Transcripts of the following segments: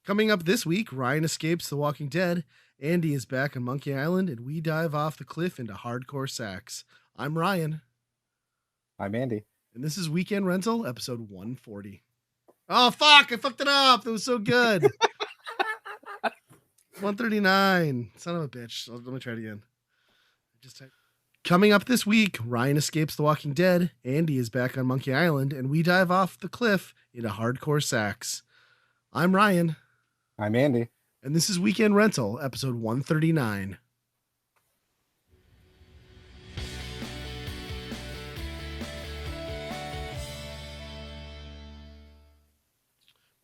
Coming up this week, Ryan escapes The Walking Dead, Andy is back on Monkey Island, and we dive off the cliff into hardcore sax. I'm Ryan, I'm Andy. and this is Weekend Rental, episode 140. Oh, fuck! I fucked it up! That was so good! 139. Son of a bitch. Let me try it again. Coming up this week, Ryan escapes The Walking Dead, Andy is back on Monkey Island, and we dive off the cliff into hardcore sax. I'm Ryan, I'm Andy. and this is Weekend Rental, episode 139.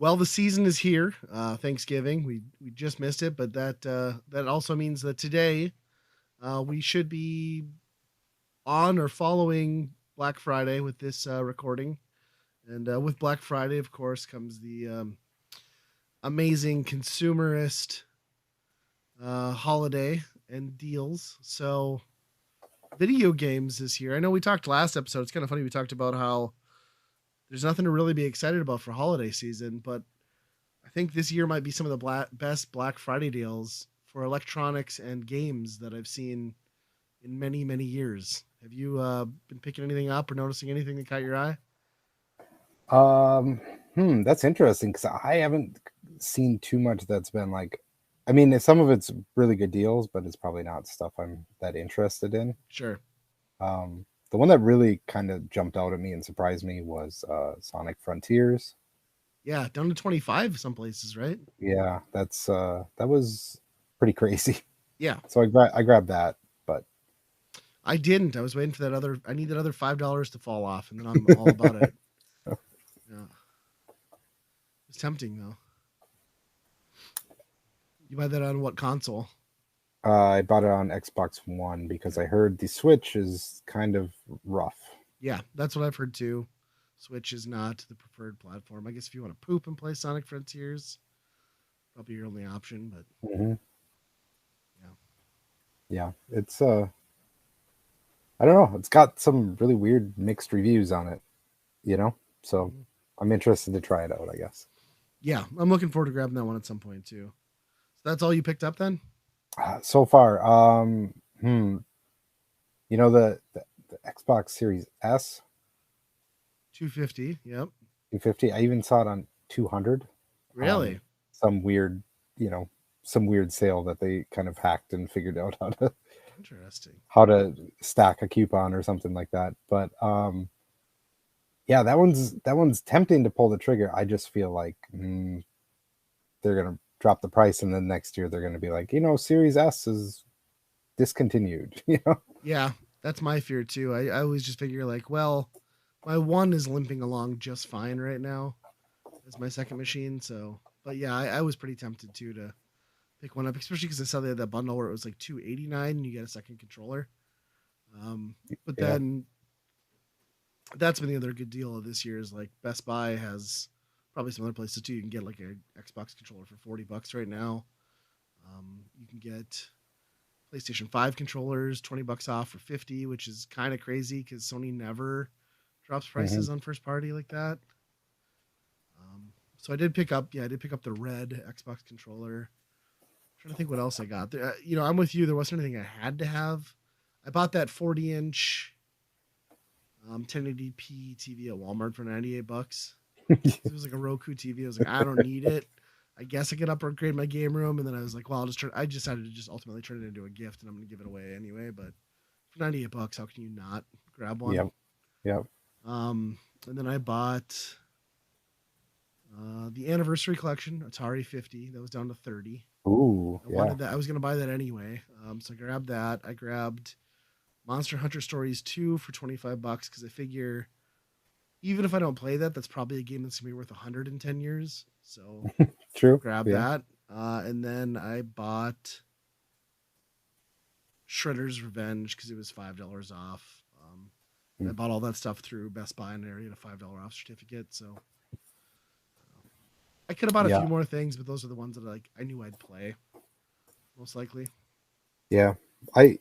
Well, the season is here. Thanksgiving, we just missed it, but that also means that today we should be on or following Black Friday with this recording, and with Black Friday, of course, comes the amazing consumerist holiday and deals. So, video games this year. I know we talked last episode. It's kind of funny. We talked about how there's nothing to really be excited about for holiday season, but I think this year might be some of the best Black Friday deals for electronics and games that I've seen in many, many years. Have you been picking anything up or noticing anything that caught your eye? That's interesting because I haven't seen too much that's been like, I mean, some of it's really good deals, but it's probably not stuff I'm that interested in. Sure. The one that really kind of jumped out at me and surprised me was Sonic Frontiers. Yeah, down to 25 some places, right? Yeah, that was pretty crazy. Yeah. So I grabbed that, but I didn't. I was waiting for that other. I need that other $5 to fall off, and then I'm all about it. Yeah, it's tempting though. You buy that on what console? I bought it on Xbox One because I heard the Switch is kind of rough. Yeah, that's what I've heard too. Switch is not the preferred platform. I guess if you want to poop and play Sonic Frontiers, probably your only option. But yeah, it's I don't know. It's got some really weird mixed reviews on it, so I'm interested to try it out, I guess. Yeah, I'm looking forward to grabbing that one at some point too. So that's all you picked up then? So far, the Xbox Series S, 250. Yep. 250. I even saw it on 200. Really? Some weird sale that they kind of hacked and figured out how to stack a coupon or something like that. But yeah, that one's tempting to pull the trigger. I just feel like they're gonna drop the price, and then next year they're gonna be like, Series S is discontinued. Yeah, that's my fear too. I always just figure like, well, my one is limping along just fine right now as my second machine. So, but yeah, I was pretty tempted too to pick one up, especially because I saw they had that bundle where it was like $289 and you get a second controller. But then that's been the other good deal of this year is like Best Buy has probably some other places too. You can get like an Xbox controller for $40 right now. You can get PlayStation 5 controllers, $20 off for 50, which is kind of crazy because Sony never drops prices on first party like that. So I did pick up the red Xbox controller. I'm trying to think what else I got. I'm with you. There wasn't anything I had to have. I bought that 40-inch 1080p TV at Walmart for $98. It was like a Roku TV. I was like, I don't need it. I guess I could upgrade my game room, and then I was like, well, I decided to just ultimately turn it into a gift, and I'm going to give it away anyway. But for $98, how can you not grab one? Yep. And then I bought the anniversary collection Atari 50. That was down to 30. Ooh, I wanted that. I was going to buy that anyway. So I grabbed that. I grabbed Monster Hunter Stories 2 for $25 because I figure even if I don't play that, that's probably a game that's going to be worth 110 years. So true. Grab that. And then I bought Shredder's Revenge because it was $5 off. I bought all that stuff through Best Buy and I get a $5 off certificate. So I could have bought a few more things, but those are the ones that I knew I'd play most likely. Yeah, I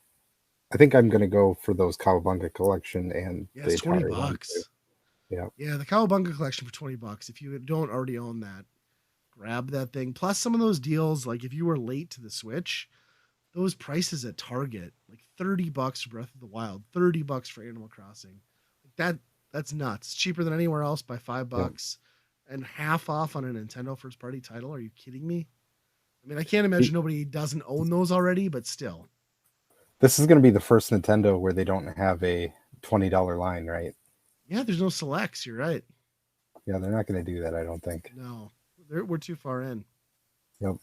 think I'm gonna go for those Cowabunga collection and it's $20. Yeah, the Cowabunga collection for $20. If you don't already own that, grab that thing. Plus, some of those deals, like if you were late to the Switch, those prices at Target, like $30 for Breath of the Wild, $30 for Animal Crossing, like that's nuts. It's cheaper than anywhere else by $5, and half off on a Nintendo first party title. Are you kidding me? I mean, I can't imagine nobody doesn't own those already, but still. This is going to be the first Nintendo where they don't have a $20 line, right? Yeah, there's no selects. You're right. Yeah, they're not going to do that, I don't think. No, we're too far in. Yep.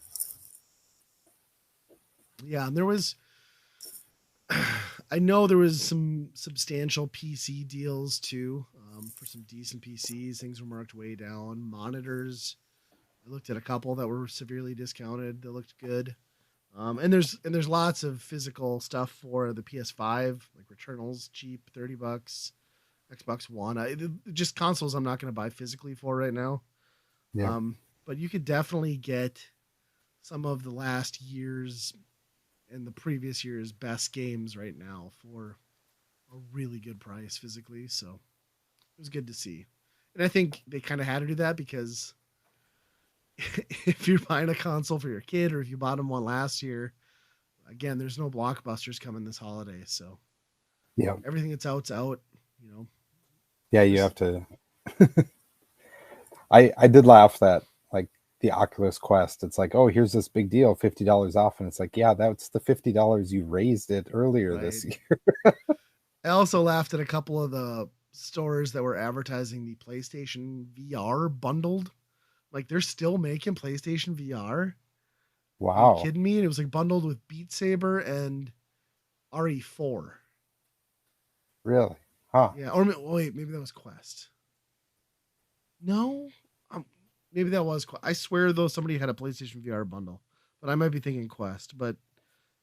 Yeah, and there was, I know there was some substantial PC deals too, for some decent PCs. Things were marked way down. Monitors, I looked at a couple that were severely discounted. That looked good. And there's lots of physical stuff for the PS5, like Returnal's cheap, $30. Xbox One, just consoles I'm not going to buy physically for right now. Yeah. But you could definitely get some of the last year's and the previous year's best games right now for a really good price physically. So it was good to see. And I think they kind of had to do that because if you're buying a console for your kid or if you bought him one last year, again, there's no blockbusters coming this holiday. So yeah, everything that's out's out, you know. Yeah, you have to. I did laugh that like the Oculus Quest. It's like, oh, here's this big deal, $50 off, and it's like, yeah, that's the $50 you raised it earlier this year. I also laughed at a couple of the stores that were advertising the PlayStation VR bundled. Like they're still making PlayStation VR. Wow. Are you kidding me? And it was like bundled with Beat Saber and RE4. Really? Huh. Yeah. Or wait, maybe that was Quest. No, maybe that was. I swear though, somebody had a PlayStation VR bundle, but I might be thinking Quest. But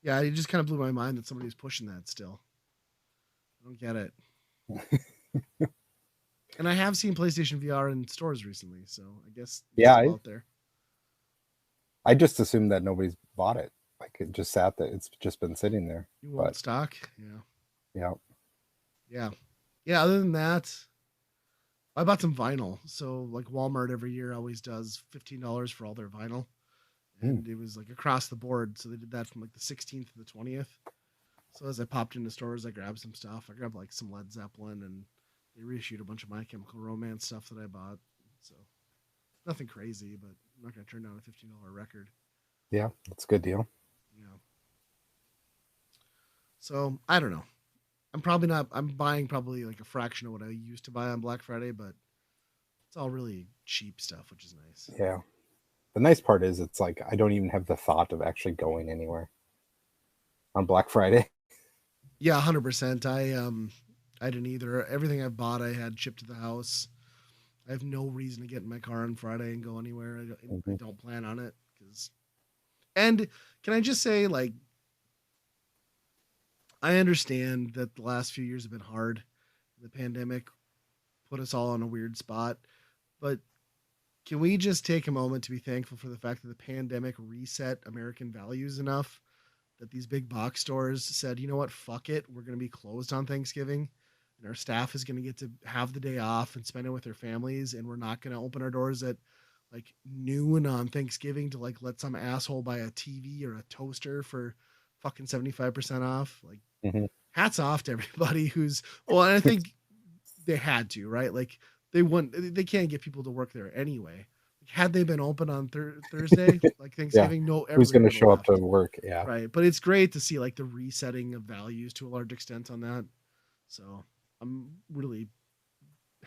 yeah, it just kind of blew my mind that somebody was pushing that still. I don't get it. And I have seen PlayStation VR in stores recently, so I guess it's still out there. I just assumed that nobody's bought it. Like it just sat there. It's just been sitting there. You want stock? Yeah. Yeah. Yeah. Yeah. Other than that, I bought some vinyl. So like Walmart every year always does $15 for all their vinyl. And it was like across the board. So they did that from like the 16th to the 20th. So as I popped into stores, I grabbed some stuff. I grabbed like some Led Zeppelin and they reissued a bunch of My Chemical Romance stuff that I bought. So nothing crazy, but I'm not going to turn down a $15 record. Yeah, that's a good deal. Yeah. So I don't know. I'm buying probably like a fraction of what I used to buy on Black Friday, but it's all really cheap stuff, which is nice. Yeah. The nice part is it's like I don't even have the thought of actually going anywhere on Black Friday. Yeah, 100%. I didn't either. Everything I've bought, I had shipped to the house. I have no reason to get in my car on Friday and go anywhere. I don't plan on it and can I just say, like, I understand that the last few years have been hard. The pandemic put us all in a weird spot, but can we just take a moment to be thankful for the fact that the pandemic reset American values enough that these big box stores said, you know what, fuck it, we're going to be closed on Thanksgiving, and our staff is going to get to have the day off and spend it with their families, and we're not going to open our doors at like noon on Thanksgiving to like let some asshole buy a TV or a toaster for fucking 75% off. Like, hats off to everybody who's, well, and I think they had to, right? Like they can't get people to work there anyway. Like, had they been open on Thursday, like Thanksgiving, no, who's going to show up to work? Yeah. Right. But it's great to see like the resetting of values to a large extent on that. So I'm really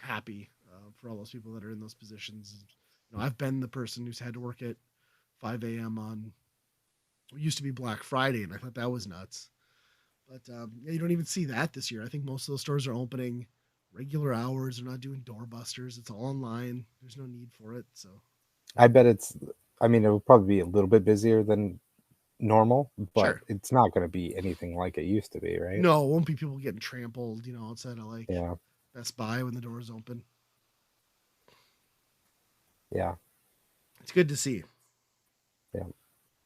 happy for all those people that are in those positions. You know, I've been the person who's had to work at 5 a.m. on what used to be Black Friday, and I thought that was nuts. But yeah, you don't even see that this year. I think most of those stores are opening regular hours. They're not doing doorbusters. It's all online. There's no need for it. So I bet it will probably be a little bit busier than normal, but it's not going to be anything like it used to be, right? No, it won't be people getting trampled, outside of like yeah. Best Buy when the doors open. Yeah. It's good to see. Yeah.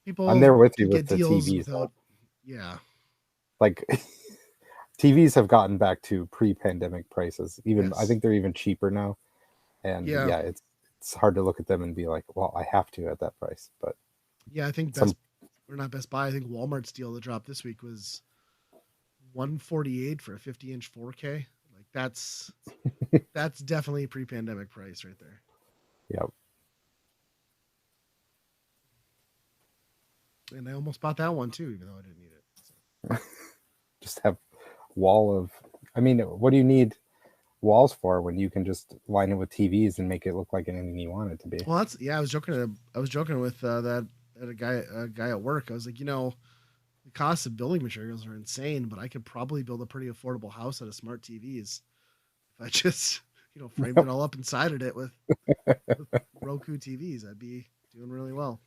People I'm there with you with the TVs. Yeah. Like TVs have gotten back to pre-pandemic prices. Even I think they're even cheaper now. And yeah, it's hard to look at them and be like, well, I have to at that price. But yeah, I think not Best Buy. I think Walmart's deal that dropped this week was $148 for a 50-inch 4K. Like that's definitely pre-pandemic price right there. Yep. And I almost bought that one too, even though I didn't need it. So. Just have wall of. I mean, what do you need walls for when you can just line it with TVs and make it look like anything you want it to be? Well, I was joking with that a guy at work. I was like, the cost of building materials are insane, but I could probably build a pretty affordable house out of smart TVs if I just framed it all up and sided it with Roku TVs. I'd be doing really well.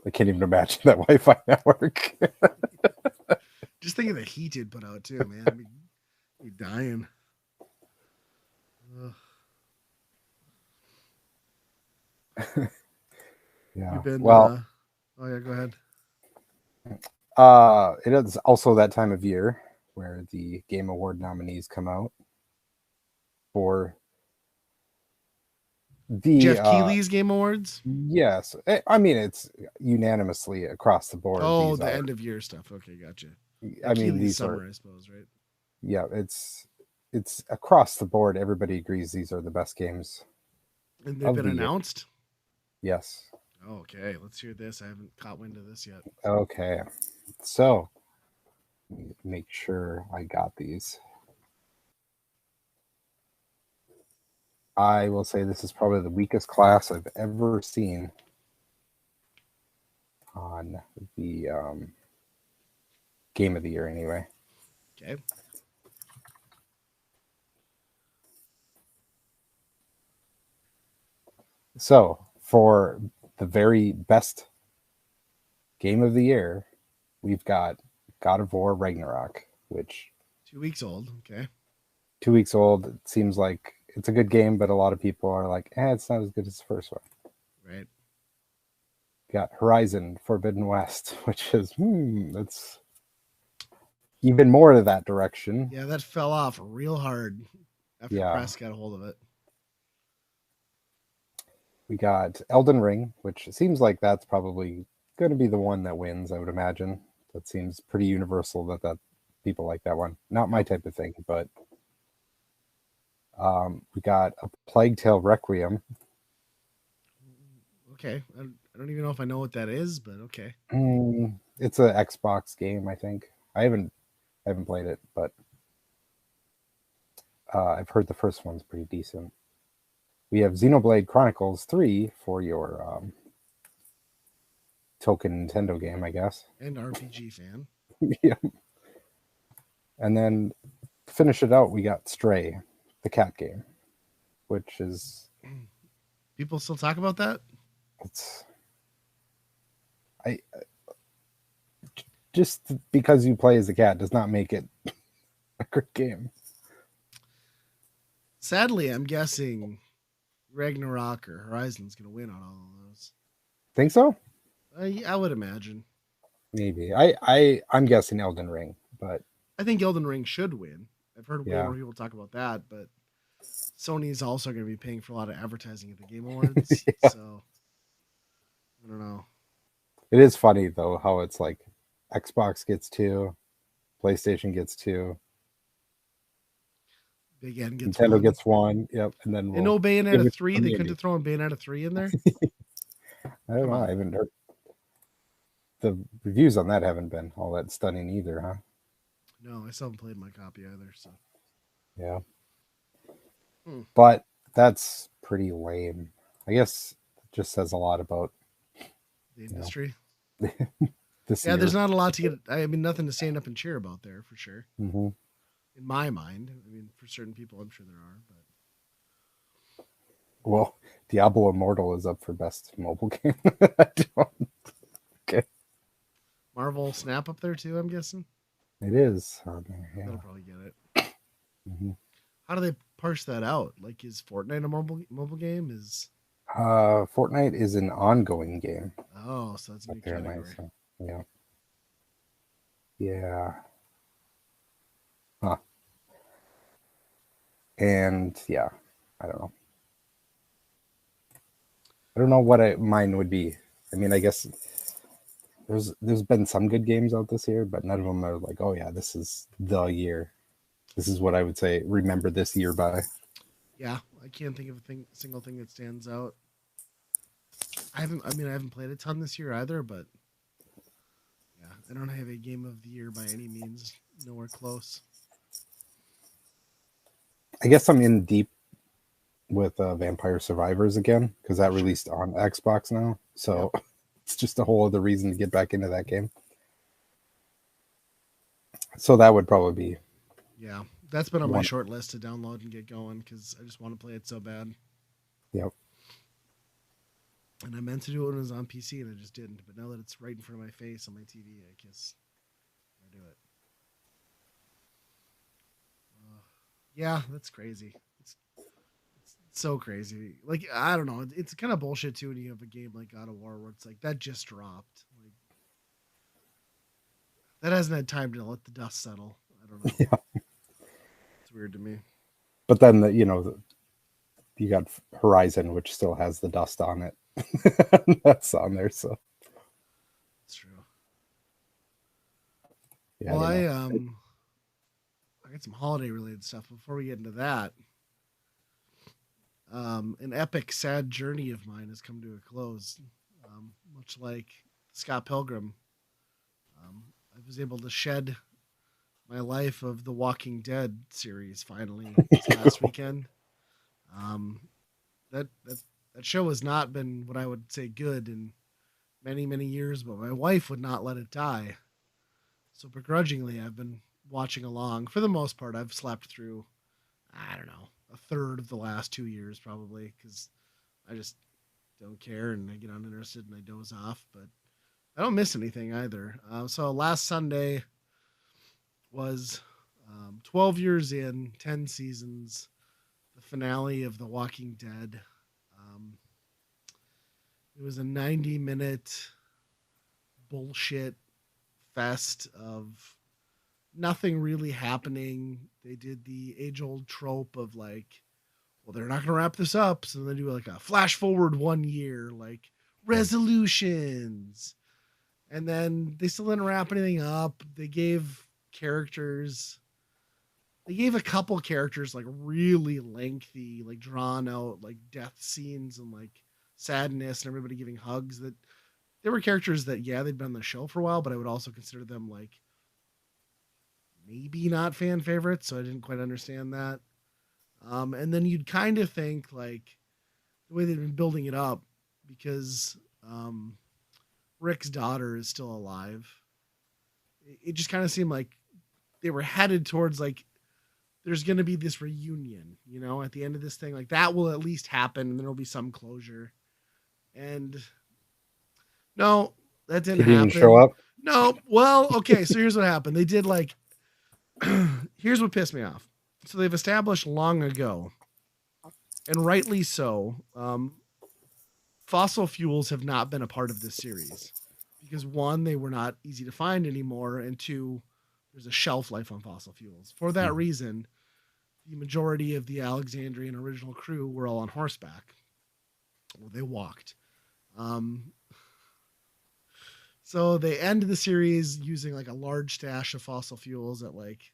I can't even imagine that Wi-Fi network. Just think of the heat you'd put out too, man. I'd be dying. Yeah. You've been, well. Oh yeah, go ahead. It is also that time of year where the Game Award nominees come out for the Jeff Keighley's Game Awards. Yes, I mean it's unanimously across the board. Oh, the end of year stuff. Okay, gotcha. I mean, Keighley's these summer, are, I suppose, right? Yeah, it's across the board. Everybody agrees these are the best games. And they've been announced? Yes. Okay, let's hear this. I haven't caught wind of this yet. Okay, so let me make sure I got these. I will say this is probably the weakest class I've ever seen on the game of the year anyway. Okay. So for the very best game of the year, we've got God of War Ragnarok, which 2 weeks old. Okay. 2 weeks old. It seems like it's a good game, but a lot of people are like, it's not as good as the first one. Right. Got Horizon Forbidden West, which is that's even more to that direction. Yeah, that fell off real hard after press got a hold of it. We got Elden Ring, which seems like that's probably going to be the one that wins, I would imagine. That seems pretty universal that people like that one. Not my type of thing, but we got A Plague Tale Requiem. Okay. I don't even know if I know what that is, but okay. It's an Xbox game, I think. I haven't played it, but I've heard the first one's pretty decent. We have Xenoblade Chronicles 3 for your token Nintendo game, I guess. And RPG fan. Yeah. And then to finish it out, we got Stray, the cat game, which is... People still talk about that? Just because you play as a cat does not make it a great game. Sadly, I'm guessing Ragnarok or Horizon's going to win on all of those. Think so? I would imagine. Maybe. I'm guessing Elden Ring, but I think Elden Ring should win. I've heard way more people talk about that, but Sony's also going to be paying for a lot of advertising at the Game Awards. So I don't know. It is funny though how it's like Xbox gets 2, PlayStation gets 2. Big N gets Nintendo 1. Gets 1. Yep, and then no Bayonetta 3. They couldn't have thrown Bayonetta 3 in there. I don't know. I haven't heard. The reviews on that haven't been all that stunning either, huh? No, I still haven't played my copy either. So yeah, but that's pretty lame. I guess it just says a lot about the industry. This year. There's not a lot to get. I mean, nothing to stand up and cheer about there for sure. Mm-hmm. In my mind, I mean, for certain people, I'm sure there are. But well, Diablo Immortal is up for best mobile game. Okay. Marvel Snap up there too, I'm guessing. It is. Yeah. That'll probably get it. Mm-hmm. How do they parse that out? Like, is Fortnite a mobile game? Is Fortnite is an ongoing game. Oh, so that's a new category. So, yeah. Yeah. Huh. And yeah, I don't know. I don't know what mine would be. I mean, I guess there's been some good games out this year, but none of them are like, oh yeah, this is the year. This is what I would say. Remember this year by. Yeah, I can't think of single thing that stands out. I haven't played a ton this year either, but yeah, I don't have a game of the year by any means. Nowhere close. I guess I'm in deep with Vampire Survivors again because that released on Xbox now. So it's just a whole other reason to get back into that game. So that would probably be. Yeah, that's been on my short list to download and get going because I just want to play it so bad. Yep. And I meant to do it when it was on PC and I just didn't. But now that it's right in front of my face on my TV, I guess I do it. Yeah, that's crazy. It's so crazy. Like, I don't know. It's kind of bullshit too when you have a game like God of War where it's like that just dropped. Like, that hasn't had time to let the dust settle. I don't know. Yeah. It's weird to me. But then you got Horizon, which still has the dust on it. That's on there, so it's true. Yeah, well, I got some holiday related stuff. Before we get into that, an epic, sad journey of mine has come to a close. Much like Scott Pilgrim, I was able to shed my life of the Walking Dead series finally this last weekend. That show has not been what I would say good in many years, but my wife would not let it die. So begrudgingly, I've been watching along. For the most part, I've slept through, I don't know, a third of the last 2 years probably because I just don't care and I get uninterested and I doze off. But I don't miss anything either. So last Sunday was 12 years in, 10 seasons, the finale of The Walking Dead. It was a 90-minute bullshit fest of nothing really happening. They did the age-old trope of like, well, they're not going to wrap this up, so they do like a flash forward 1 year, like resolutions. And then they still didn't wrap anything up. They gave a couple characters like really lengthy, like drawn out, like death scenes and like sadness and everybody giving hugs. That there were characters that, yeah, they'd been on the show for a while, but I would also consider them like maybe not fan favorites. So I didn't quite understand that. And then you'd kind of think like the way they've been building it up because Rick's daughter is still alive. It just kind of seemed like they were headed towards like, there's going to be this reunion, at the end of this thing. Like that will at least happen and there'll be some closure. And no, that didn't happen. Show up? No. Well, okay. So here's what happened. They did like, here's what pissed me off. So they've established long ago, and rightly so, fossil fuels have not been a part of this series because one, they were not easy to find anymore. And two, there's a shelf life on fossil fuels. For that reason, the majority of the Alexandrian original crew were all on horseback. Well, they walked. So they end the series using like a large stash of fossil fuels at like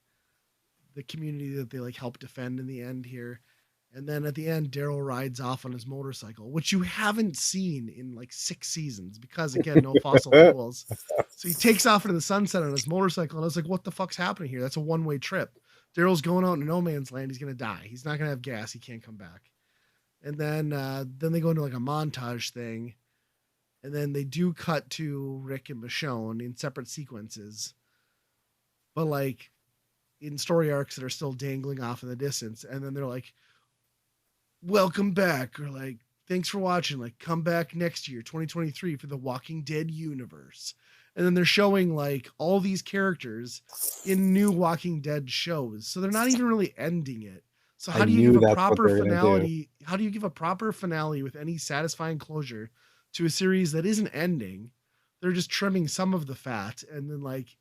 the community that they like help defend in the end here. And then at the end, Daryl rides off on his motorcycle, which you haven't seen in like 6 seasons because again, no fossil fuels. So he takes off into the sunset on his motorcycle. And I was like, what the fuck's happening here? That's a one-way trip. Daryl's going out into no man's land. He's going to die. He's not going to have gas. He can't come back. And then they go into like a montage thing. And then they do cut to Rick and Michonne in separate sequences. But like in story arcs that are still dangling off in the distance. And then they're like, welcome back. Or like, thanks for watching. Like, come back next year, 2023 for the Walking Dead universe. And then they're showing like all these characters in new Walking Dead shows. So they're not even really ending it. So how do you give a proper finale? How do you give a proper finale with any satisfying closure to a series that isn't ending? They're just trimming some of the fat and then like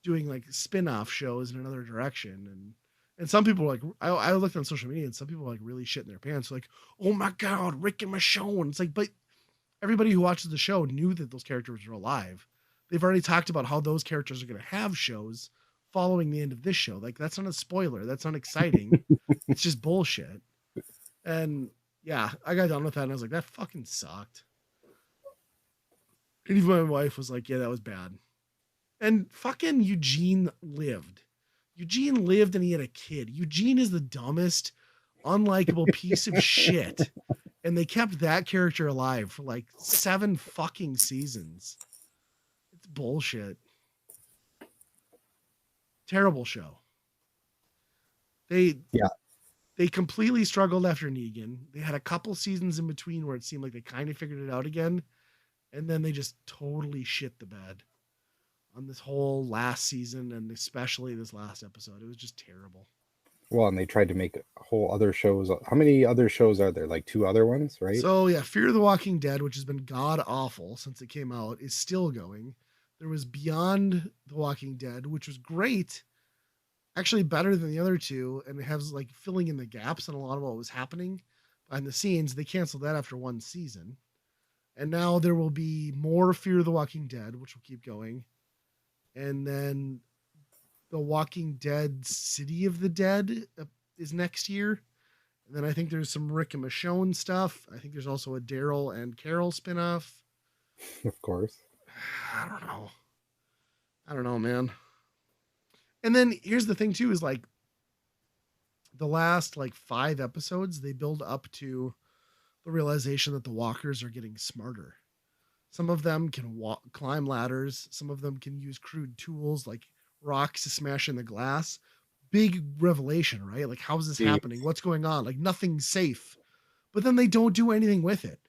doing like spin-off shows in another direction. And some people were like, I looked on social media and some people were like really shitting their pants. Like, oh my God, Rick and Michonne. It's like, but everybody who watches the show knew that those characters were alive. They've already talked about how those characters are going to have shows following the end of this show. Like, that's not a spoiler. That's not exciting. It's just bullshit. And yeah, I got done with that and I was like, that fucking sucked. And even my wife was like, yeah, that was bad. And fucking Eugene lived. Eugene lived and he had a kid. Eugene is the dumbest, unlikable piece of shit. And they kept that character alive for like 7 fucking seasons. It's bullshit. Terrible show. They completely struggled after Negan. They had a couple seasons in between where it seemed like they kind of figured it out again. And then they just totally shit the bed on this whole last season and especially this last episode. It was just terrible. Well, and they tried to make whole other shows. How many other shows are there? Like 2 other ones, right? So yeah, Fear the Walking Dead, which has been god awful since it came out, is still going. There was Beyond the Walking Dead, which was great. Actually better than the other 2, and it has like filling in the gaps on a lot of what was happening behind the scenes. They canceled that after 1 season. And now there will be more Fear the Walking Dead, which will keep going. And then The Walking Dead City of the Dead is next year. And then I think there's some Rick and Michonne stuff. I think there's also a Daryl and Carol spinoff. Of course. I don't know, man. And then here's the thing too, is like the last like 5 episodes, they build up to the realization that the walkers are getting smarter. Some of them can climb ladders. Some of them can use crude tools like rocks to smash in the glass. Big revelation, right? Like, how is this happening? What's going on? Like, nothing's safe. But then they don't do anything with it.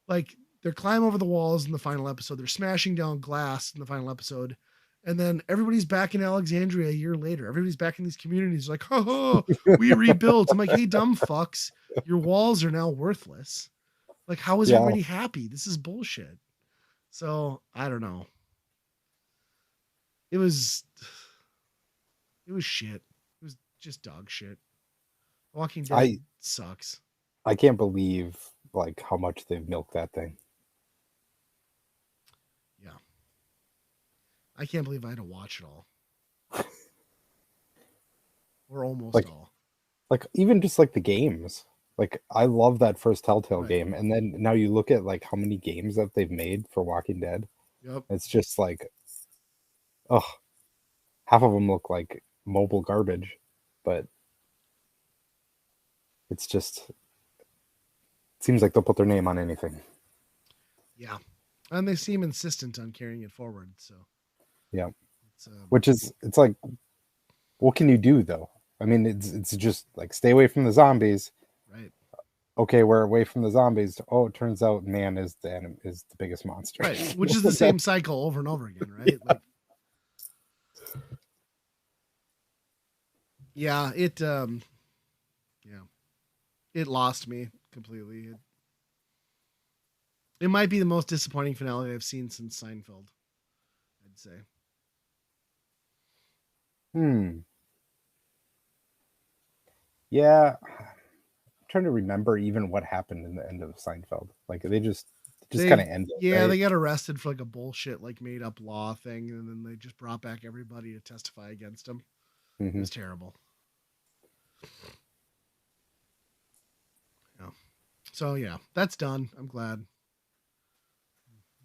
Like, they're climbing over the walls in the final episode. They're smashing down glass in the final episode. And then everybody's back in Alexandria a year later. Everybody's back in these communities like, oh, we rebuilt. I'm like, hey, dumb fucks, your walls are now worthless. Like, how is everybody happy? This is bullshit. So I don't know. It was shit. It was just dog shit. Walking Dead sucks. I can't believe like how much they've milked that thing. Yeah. I can't believe I had to watch it all. Or almost all. Like even just like the games. Like I love that first Telltale game. And then now you look at like how many games that they've made for Walking Dead. Yep. It's just like, oh, half of them look like mobile garbage, but it's just, it seems like they'll put their name on anything. Yeah. And they seem insistent on carrying it forward. So, yeah. Which is, it's like, what can you do though? I mean, it's just like, stay away from the zombies. Right. Okay, we're away from the zombies. Oh, it turns out man is the biggest monster. Right. Which is the same cycle over and over again, right? Like, yeah, it lost me completely. It might be the most disappointing finale I've seen since Seinfeld, I'd say. Yeah. I'm trying to remember even what happened in the end of Seinfeld. Like they just kind of ended. Yeah, right? They got arrested for like a bullshit like made up law thing, and then they just brought back everybody to testify against them. It was terrible. Yeah. So yeah, that's done. I'm glad.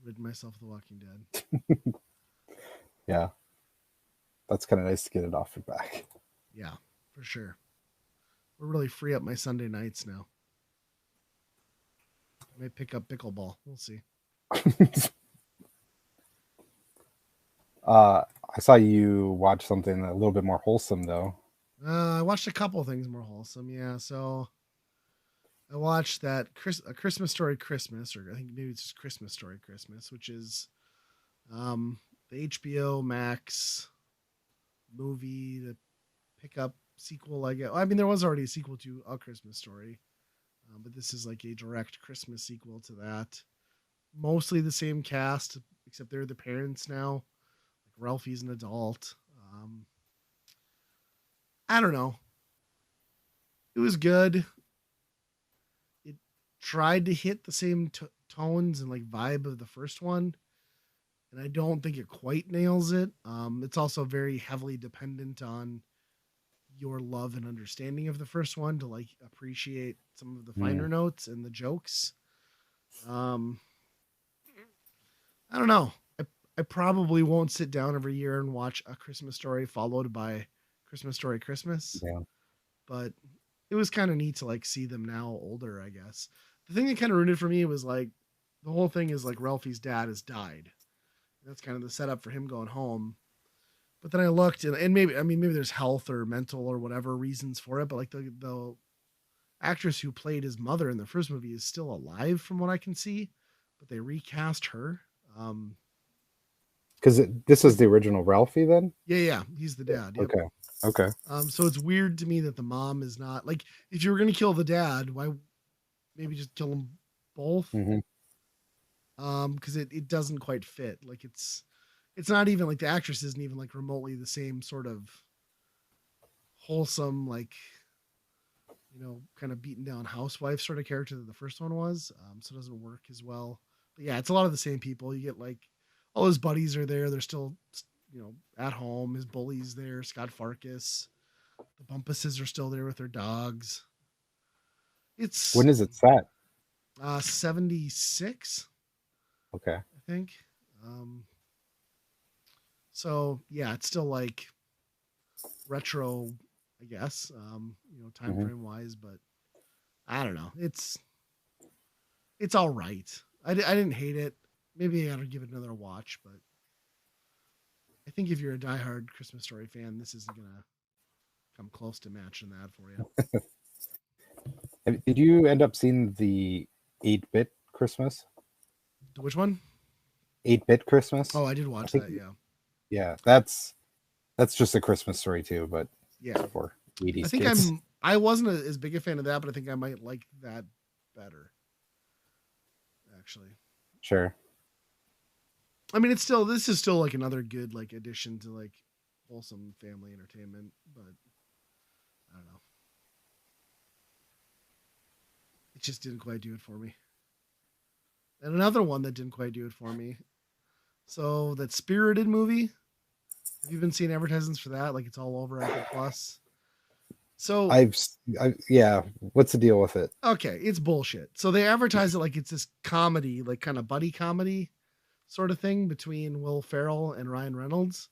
Rid myself of The Walking Dead. Yeah. That's kind of nice to get it off your back. Yeah, for sure. We're really free up my Sunday nights now. I may pick up pickleball. We'll see. I saw you watch something a little bit more wholesome though. I watched a couple of things more wholesome. Yeah. So I watched that A Christmas Story Christmas, or I think maybe it's just Christmas Story Christmas, which is the HBO Max movie, the pickup sequel, I guess. I mean, there was already a sequel to A Christmas Story, but this is like a direct Christmas sequel to that. Mostly the same cast, except they're the parents now. Like Ralphie's an adult. I don't know. It was good. It tried to hit the same tones and like vibe of the first one, and I don't think it quite nails it. It's also very heavily dependent on your love and understanding of the first one to like appreciate some of the finer notes and the jokes. Um, I don't know. I probably won't sit down every year and watch A Christmas Story followed by Christmas Story Christmas. Yeah. But it was kind of neat to like see them now older, I guess. The thing that kind of ruined it for me was like the whole thing is like Ralphie's dad has died. That's kind of the setup for him going home. But then I looked and maybe I mean maybe there's health or mental or whatever reasons for it, but like the actress who played his mother in the first movie is still alive from what I can see, but they recast her. Because this is the original Ralphie then? Yeah, he's the dad. Yep. Okay. So it's weird to me that the mom is not like if you were gonna kill the dad, why maybe just kill them both? Because it doesn't quite fit. Like it's not even like the actress isn't even like remotely the same sort of wholesome like kind of beaten down housewife sort of character that the first one was. So it doesn't work as well. But yeah, it's a lot of the same people. You get like all his buddies are there. They're still, at home. His bully's there. Scott Farkas. The Bumpuses are still there with their dogs. When is it set? 76. Okay. I think. So yeah, it's still like retro, I guess. Time frame wise, but I don't know. It's all right. I didn't hate it. Maybe I gotta give it another watch, but I think if you're a diehard Christmas Story fan, this isn't gonna come close to matching that for you. Did you end up seeing the 8-bit Christmas? Which one? 8-bit Christmas. Oh, I did watch that. Yeah. Yeah, that's just a Christmas Story too, but yeah, for 80s I think kids. I wasn't as big a fan of that, but I think I might like that better. Actually. Sure. I mean, this is still like another good like addition to like wholesome family entertainment, but I don't know. It just didn't quite do it for me. And another one that didn't quite do it for me. So that Spirited movie. Have you been seeing advertisements for that? Like it's all over Apple Plus. So yeah. What's the deal with it? Okay, it's bullshit. So they advertise it like it's this comedy, like kind of buddy comedy sort of thing between Will Ferrell and Ryan Reynolds.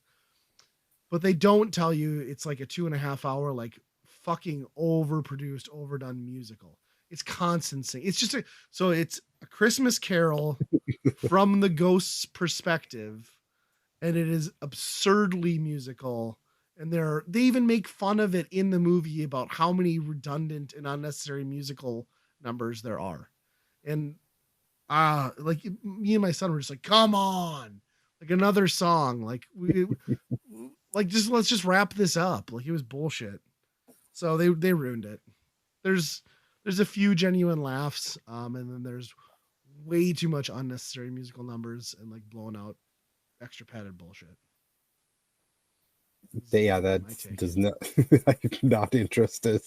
But they don't tell you it's like a 2.5 hour, like fucking overproduced, overdone musical. It's constant singing. It's just it's a Christmas Carol from the ghost's perspective, and it is absurdly musical. And they even make fun of it in the movie about how many redundant and unnecessary musical numbers there are. And like me and my son were just like, come on, like another song. Like let's just wrap this up. Like it was bullshit. So they ruined it. There's a few genuine laughs, and then there's way too much unnecessary musical numbers and like blown out extra padded bullshit. Yeah, that does not. I'm not interested.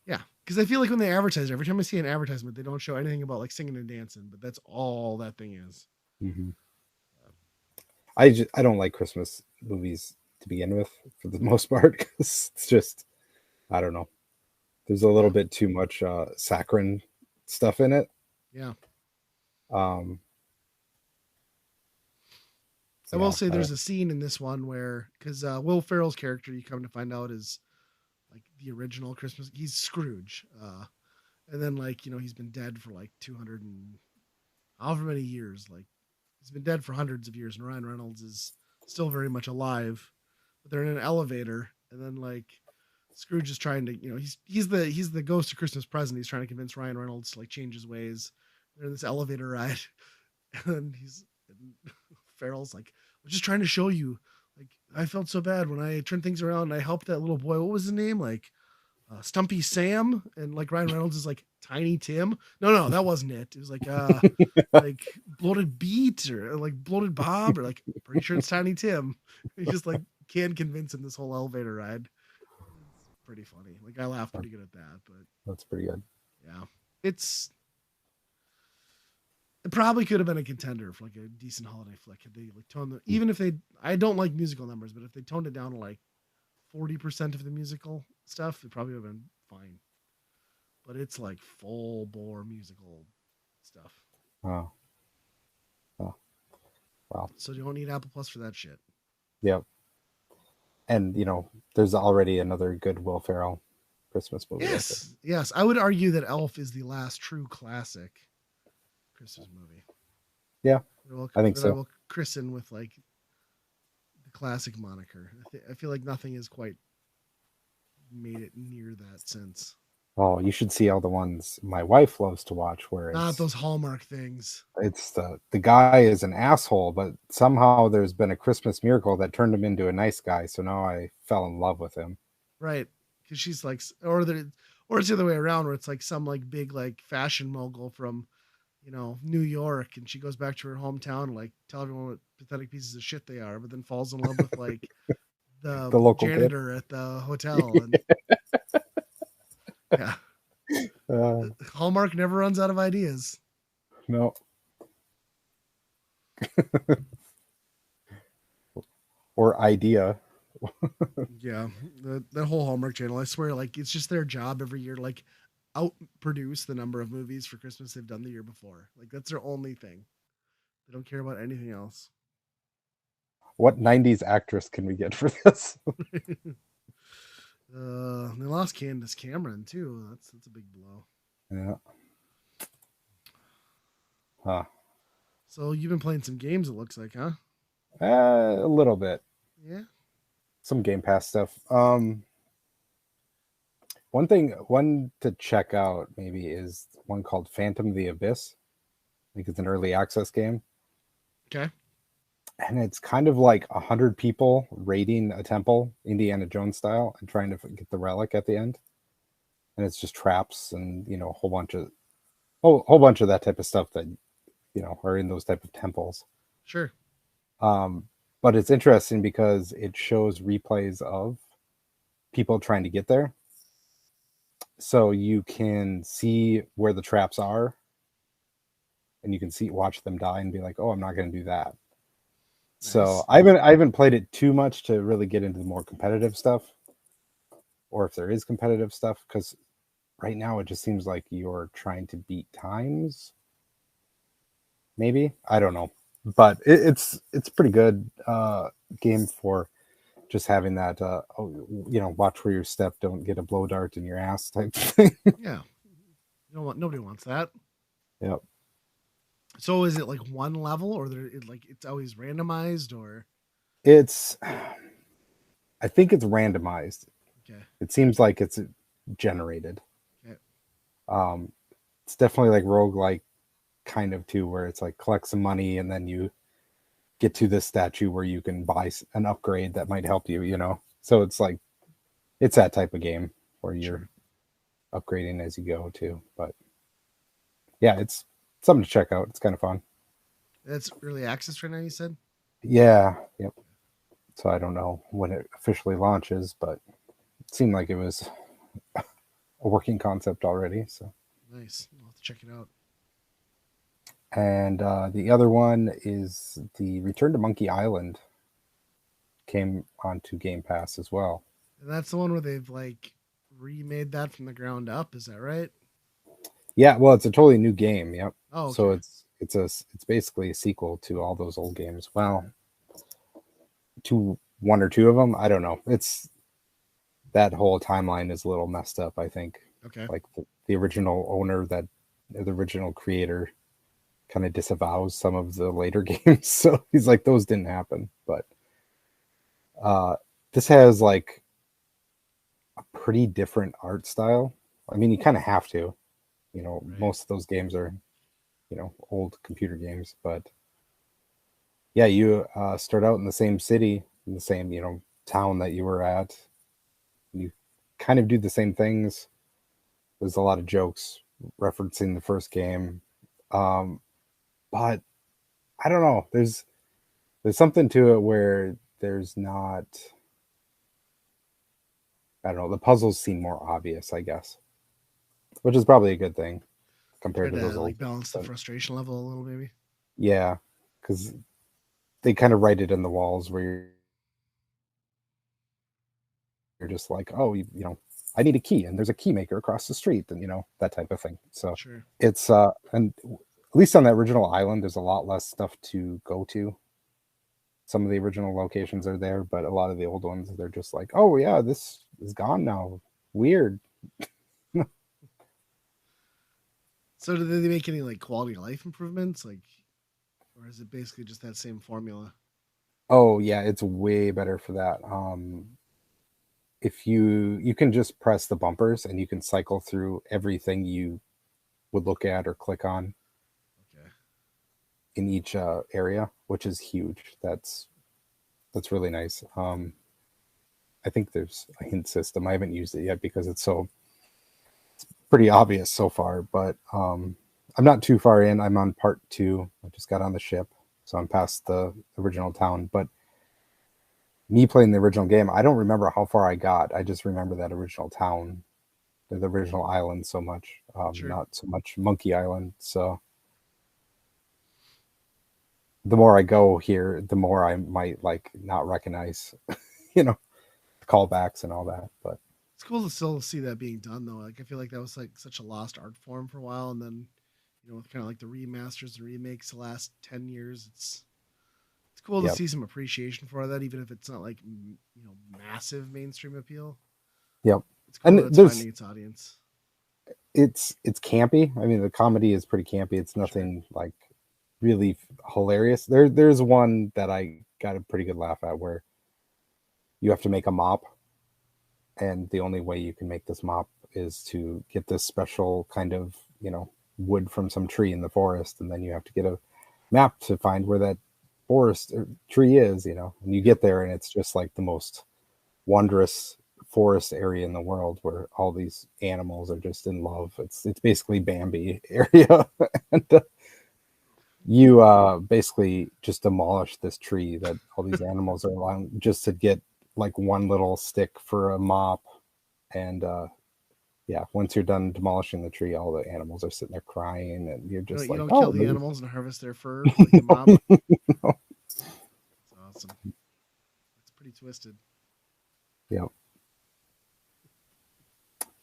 Yeah, because I feel like when they advertise, every time I see an advertisement, they don't show anything about like singing and dancing, but that's all that thing is. Mm-hmm. I don't like Christmas movies to begin with for the most part because it's just I don't know. There's a little bit too much saccharine stuff in it. Yeah. I will say there's a scene in this one where, because Will Ferrell's character, you come to find out, is like the original Christmas. He's Scrooge. And then like, he's been dead for like 200 and however many years. Like he's been dead for hundreds of years, and Ryan Reynolds is still very much alive. But they're in an elevator, and then like Scrooge is trying to, he's the ghost of Christmas Present. He's trying to convince Ryan Reynolds to like change his ways. They're in this elevator ride, and Farrell's like, I'm just trying to show you, like, I felt so bad when I turned things around and I helped that little boy. What was his name? Like, Stumpy Sam. And like Ryan Reynolds is like Tiny Tim. No, that wasn't it. It was like, like Bloated Beat or like Bloated Bob or like, pretty sure it's Tiny Tim. He just like can't convince him this whole elevator ride. It's pretty funny. Like I laughed pretty good at that, but that's pretty good. Yeah, it probably could have been a contender for like a decent holiday flick if they like toned the, even if they I don't like musical numbers, but if they toned it down to like 40% of the musical stuff, it probably would have been fine. But it's like full bore musical stuff. Oh. Oh. Wow. So you don't need Apple Plus for that shit. Yep. And there's already another good Will Ferrell Christmas movie. Yes. Yes. I would argue that Elf is the last true classic Christmas movie. Yeah. I think so. I will christen with like the classic moniker. I feel like nothing has quite made it near that since. Oh, you should see all the ones my wife loves to watch where it's not those Hallmark things. It's the guy is an asshole, but somehow there's been a Christmas miracle that turned him into a nice guy. So now I fell in love with him. Right. Because she's like, or it's the other way around where it's like some like big like fashion mogul from, New York, and she goes back to her hometown and like tell everyone what pathetic pieces of shit they are, but then falls in love with like the local janitor kid at the hotel. And yeah. Hallmark never runs out of ideas. No. Or idea. Yeah. That whole Hallmark channel, I swear, like it's just their job every year, like outproduce the number of movies for Christmas they've done the year before. Like that's their only thing. They don't care about anything else. What 90s actress can we get for this? They lost Candace Cameron too. That's a big blow. Yeah. Huh. So you've been playing some games, it looks like, huh? A little bit. Yeah. Some Game Pass stuff. One to check out maybe is one called Phantom of the Abyss. I think it's an early access game. Okay. And it's kind of like 100 people raiding a temple, Indiana Jones style, and trying to get the relic at the end. And it's just traps and a whole bunch of that type of stuff that are in those type of temples. Sure. But it's interesting because it shows replays of people trying to get there. So you can see where the traps are, and you can watch them die and be like, oh, I'm not going to do that. Nice. So I haven't played it too much to really get into the more competitive stuff, or if there is competitive stuff, because right now it just seems like you're trying to beat times. Maybe, I don't know, but it's pretty good game for just having that watch where you step, don't get a blow dart in your ass type thing. Yeah, nobody wants that. Yep. So is it like one level, or it's always randomized, or? I think it's randomized. Okay. It seems like it's generated. Okay. It's definitely like roguelike kind of too, where it's like collect some money and then you get to this statue where you can buy an upgrade that might help you, So it's like, it's that type of game where you're upgrading as you go too. But yeah, it's something to check out. It's kind of fun. That's early access right now, you said? Yeah. Yep. So I don't know when it officially launches, but it seemed like it was a working concept already. So nice. I'll have to check it out. And the other one is the Return to Monkey Island. Came onto Game Pass as well. And that's the one where they've like remade that from the ground up. Is that right? Yeah, well, it's a totally new game. Yep. Oh, okay. So it's basically a sequel to all those old games. Well, to one or two of them, I don't know. It's that whole timeline is a little messed up, I think. Okay. Like the original owner, the original creator, kind of disavows some of the later games. So he's like, those didn't happen. But this has like a pretty different art style. I mean, you kind of have to, right. Most of those games are, old computer games, but yeah, you start out in the same city, in the same, town that you were at. You kind of do the same things. There's a lot of jokes referencing the first game. But I don't know. There's something to it where there's not I don't know, the puzzles seem more obvious, I guess, which is probably a good thing Try compared to those to old like games. balance the frustration level a little, maybe. Yeah, because they kind of write it in the walls where you're just like, oh, you know, I need a key, and there's a key maker across the street, and you know, that type of thing. So Sure. it's and at least on the original island, there's a lot less stuff to go to. Some of the original locations are there, but a lot of the old ones, they're just like, oh yeah, this is gone now. Weird. So did they make any like quality of life improvements, like, or is it basically just that same formula? Oh yeah, it's way better for that. If you can just press the bumpers and you can cycle through everything you would look at or click on Okay. in each area, which is huge. That's really nice. I think there's a hint system. I haven't used it yet because it's pretty obvious so far. But I'm not too far in. I'm on part 2. I just got on the ship, so I'm past the original town. But me playing the original game, I don't remember how far I got. I just remember that original town, the original island so much. Sure. Not so much Monkey Island. So the more I go here, the more I might like not recognize, you know, callbacks and all that. But It's cool to still see that being done though. Like I feel like that was like such a lost art form for a while, and then with kind of like the remasters and remakes the last 10 years, it's cool to yep, see some appreciation for that, even if it's not like massive mainstream appeal. yep. It's cool And that it's finding its audience. it's campy. I mean, the comedy is pretty campy. It's nothing like really hilarious. There's one that I got a pretty good laugh at where you have to make a mop, and the only way you can make this mop is to get this special kind of wood from some tree in the forest, and then you have to get a map to find where that forest or tree is, and you get there and it's just like the most wondrous forest area in the world where all these animals are just in love. It's basically Bambi area. And you basically just demolish this tree that all these animals are along just to get like one little stick for a mop. And yeah, once you're done demolishing the tree, all the animals are sitting there crying, and you're just You like, don't oh, kill the animals and harvest their fur like a mob. no. It's awesome. It's pretty twisted. Yeah.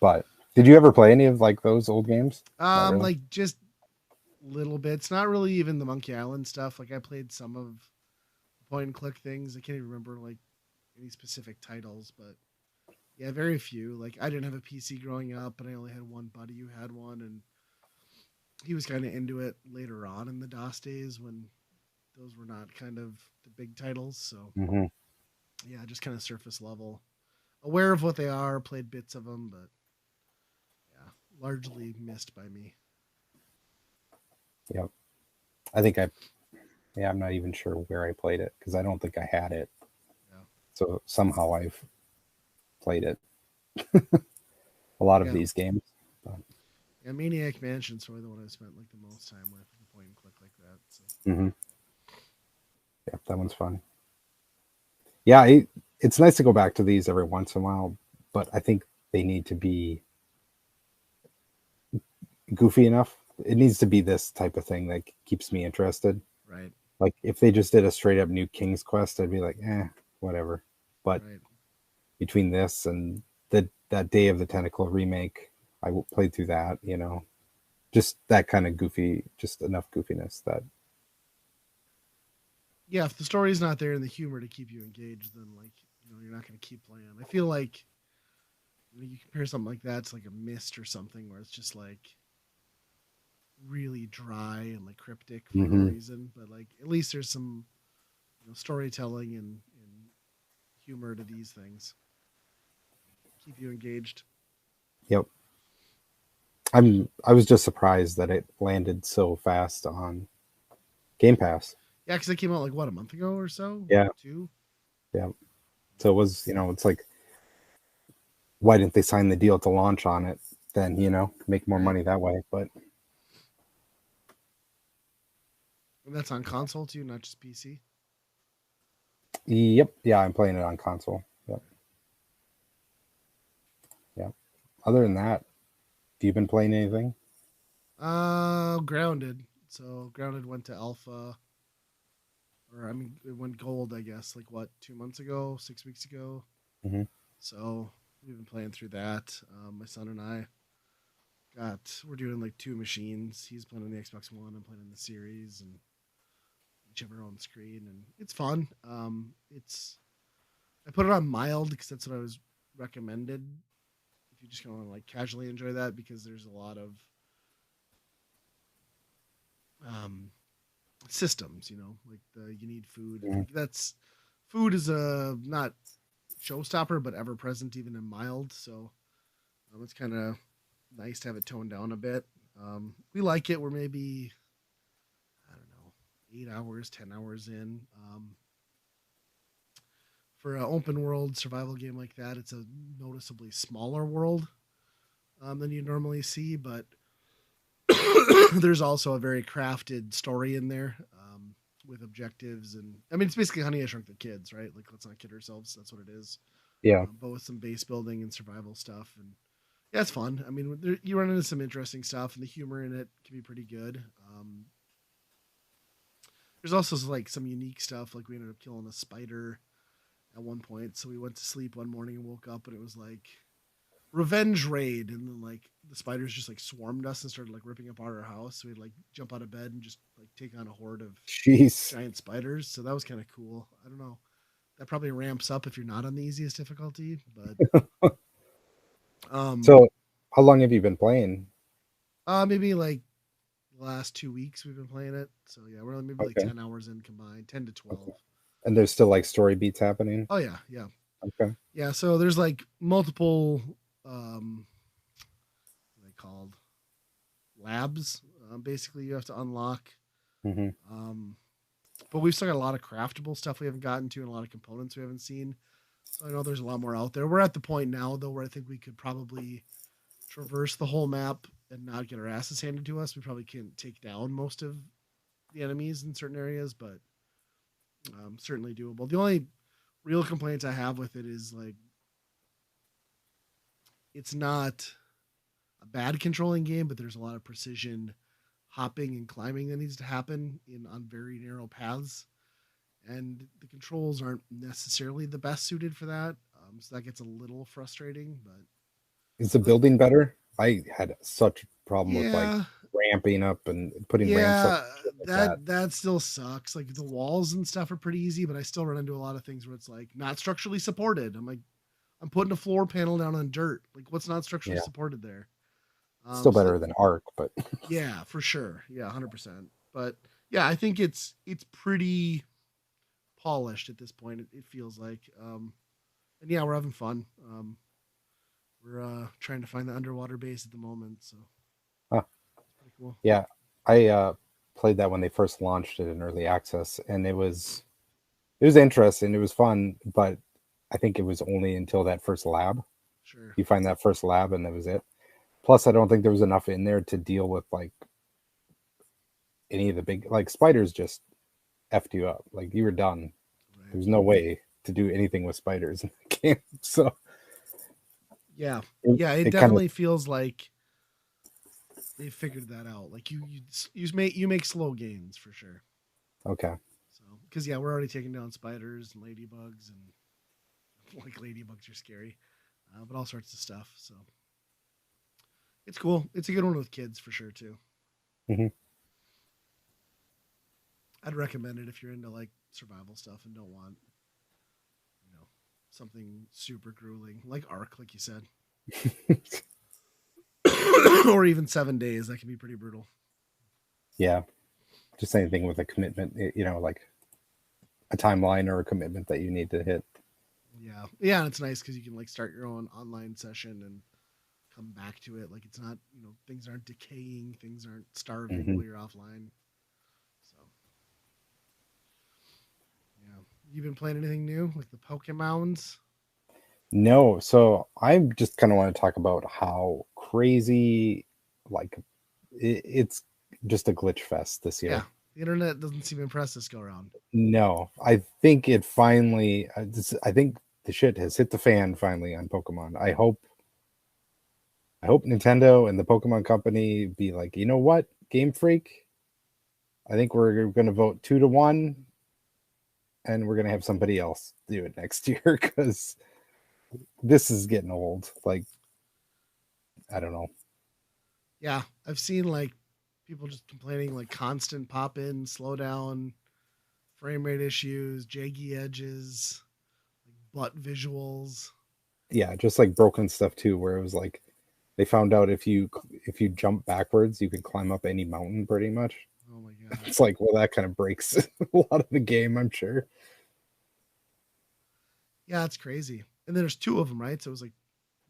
But did you ever play any of like those old games? Not really. Like just little bits. Not really even the Monkey Island stuff. Like I played some of the point and click things. I can't even remember like any specific titles, but yeah, very few. Like I didn't have a PC growing up, but I only had one buddy who had one, and he was kind of into it later on in the DOS days when those were not kind of the big titles. So yeah, just kind of surface level, aware of what they are, played bits of them, but yeah, largely missed by me. Yep. I'm not even sure where I played it because I don't think I had it. Yeah. So somehow I've played it. A lot of these games. But. Yeah, Maniac Mansion's probably the one I spent like the most time with, the point and click like that. So. Yeah, that one's fun. Yeah, it's nice to go back to these every once in a while, but I think they need to be goofy enough. It needs to be this type of thing that keeps me interested. Right. Like if they just did a straight up new King's Quest, I'd be like, whatever. But between this and that Day of the Tentacle remake, I played through that, just that kind of goofy, just enough goofiness that. Yeah, if the story's not there and the humor to keep you engaged, then like you're not going to keep playing. I feel like you compare something like that to like a Myst or something where it's just like really dry and like cryptic for no reason, but like at least there's some storytelling and humor to these things. Keep you engaged. Yep. I was just surprised that it landed so fast on Game Pass. Yeah, because it came out like what, a month ago or so? Yeah. 2? Yeah. So it was, it's like, why didn't they sign the deal to launch on it? Then, make more money that way. But and that's on console too, not just PC. Yep. Yeah, I'm playing it on console. Yep. other than that, have you been playing anything? Grounded. So Grounded went to alpha, or I mean, it went gold. I guess like what 2 months ago, 6 weeks ago. Mm-hmm. So we've been playing through that. My son and I we're doing like two machines. He's playing on the Xbox One. I'm playing on the Series, and each have our own screen, and it's fun. It's I put it on mild because that's what I was recommended. If you just kind of like casually enjoy that, because there's a lot of um, systems, like you need food. Mm-hmm. That's food is a not showstopper, but ever present even in mild. So it's kind of nice to have it toned down a bit. We like it. We're maybe, I don't know, 8 hours, 10 hours in. For an open world survival game like that, it's a noticeably smaller world than you normally see, but there's also a very crafted story in there, with objectives. And I mean, it's basically Honey I Shrunk the Kids, right? Like, let's not kid ourselves. That's what it is. Yeah. But with some base building and survival stuff. And yeah, it's fun. I mean, you run into some interesting stuff, and the humor in it can be pretty good. There's also like some unique stuff. Like, we ended up killing a spider at one point. So we went to sleep one morning and woke up, and it was like revenge raid, and then like the spiders just like swarmed us and started like ripping apart our house. So we'd like jump out of bed and just like take on a horde of giant spiders. So that was kind of cool. I don't know. That probably ramps up if you're not on the easiest difficulty, but so how long have you been playing? Maybe like the last 2 weeks we've been playing it. So yeah, we're maybe like 10 hours in combined, 10 to 12. Okay. And there's still like story beats happening? Oh yeah, yeah. Okay. Yeah, so there's like multiple what are they called? Labs. Basically you have to unlock. Mm-hmm. But we've still got a lot of craftable stuff we haven't gotten to, and a lot of components we haven't seen. So I know there's a lot more out there. We're at the point now though where I think we could probably traverse the whole map and not get our asses handed to us. We probably can't take down most of the enemies in certain areas, but certainly doable. The only real complaints I have with it is like, it's not a bad controlling game, but there's a lot of precision hopping and climbing that needs to happen on very narrow paths, and the controls aren't necessarily the best suited for that. So that gets a little frustrating. But is the building better? I had such a problem with like ramping up and putting ramps up. That still sucks. Like, the walls and stuff are pretty easy, but I still run into a lot of things where it's like not structurally supported. I'm like, I'm putting a floor panel down on dirt. Like, what's not structurally supported there? Still better than Ark, but yeah, for sure. Yeah, 100%. But yeah, I think it's pretty polished at this point. It feels like, and yeah, we're having fun. We're trying to find the underwater base at the moment, so pretty cool. Yeah, I played that when they first launched it in early access, and it was interesting. It was fun, but I think it was only until that first lab. Sure. You find that first lab, and that was it. Plus, I don't think there was enough in there to deal with like any of the big, like, spiders just effed you up. Like, you were done. Right. There's no way to do anything with spiders in the game. So yeah, it definitely feels like they figured that out. Like, you make slow gains for sure. Okay. So, because yeah, we're already taking down spiders and ladybugs, and like, ladybugs are scary, but all sorts of stuff. So it's cool. It's a good one with kids for sure too. Mm-hmm. I'd recommend it if you're into like survival stuff and don't want, something super grueling like Ark, like you said, or even 7 days. That can be pretty brutal. Yeah, just anything with a commitment, like a timeline or a commitment that you need to hit. Yeah, and it's nice because you can like start your own online session and come back to it. Like, it's not, things aren't decaying, things aren't starving while you're offline. So yeah, you been playing anything new like the Pokemon's? No, so I just kind of want to talk about how crazy, like, it's just a glitch fest this year. Yeah, the internet doesn't seem impressed this go around. No, I think it finally, I think the shit has hit the fan finally on Pokemon. I hope I hope Nintendo and the Pokemon Company be like, you know what, Game Freak, I think we're going to vote 2-1, and we're going to have somebody else do it next year because this is getting old. Like, I don't know. Yeah, I've seen like people just complaining like constant pop in, slow down, frame rate issues, jaggy edges, like butt visuals. Yeah, just like broken stuff too, where it was like they found out if you jump backwards, you can climb up any mountain pretty much. Oh my god. It's like, well, that kind of breaks a lot of the game, I'm sure. Yeah, it's crazy. And then there's two of them, right? So it was like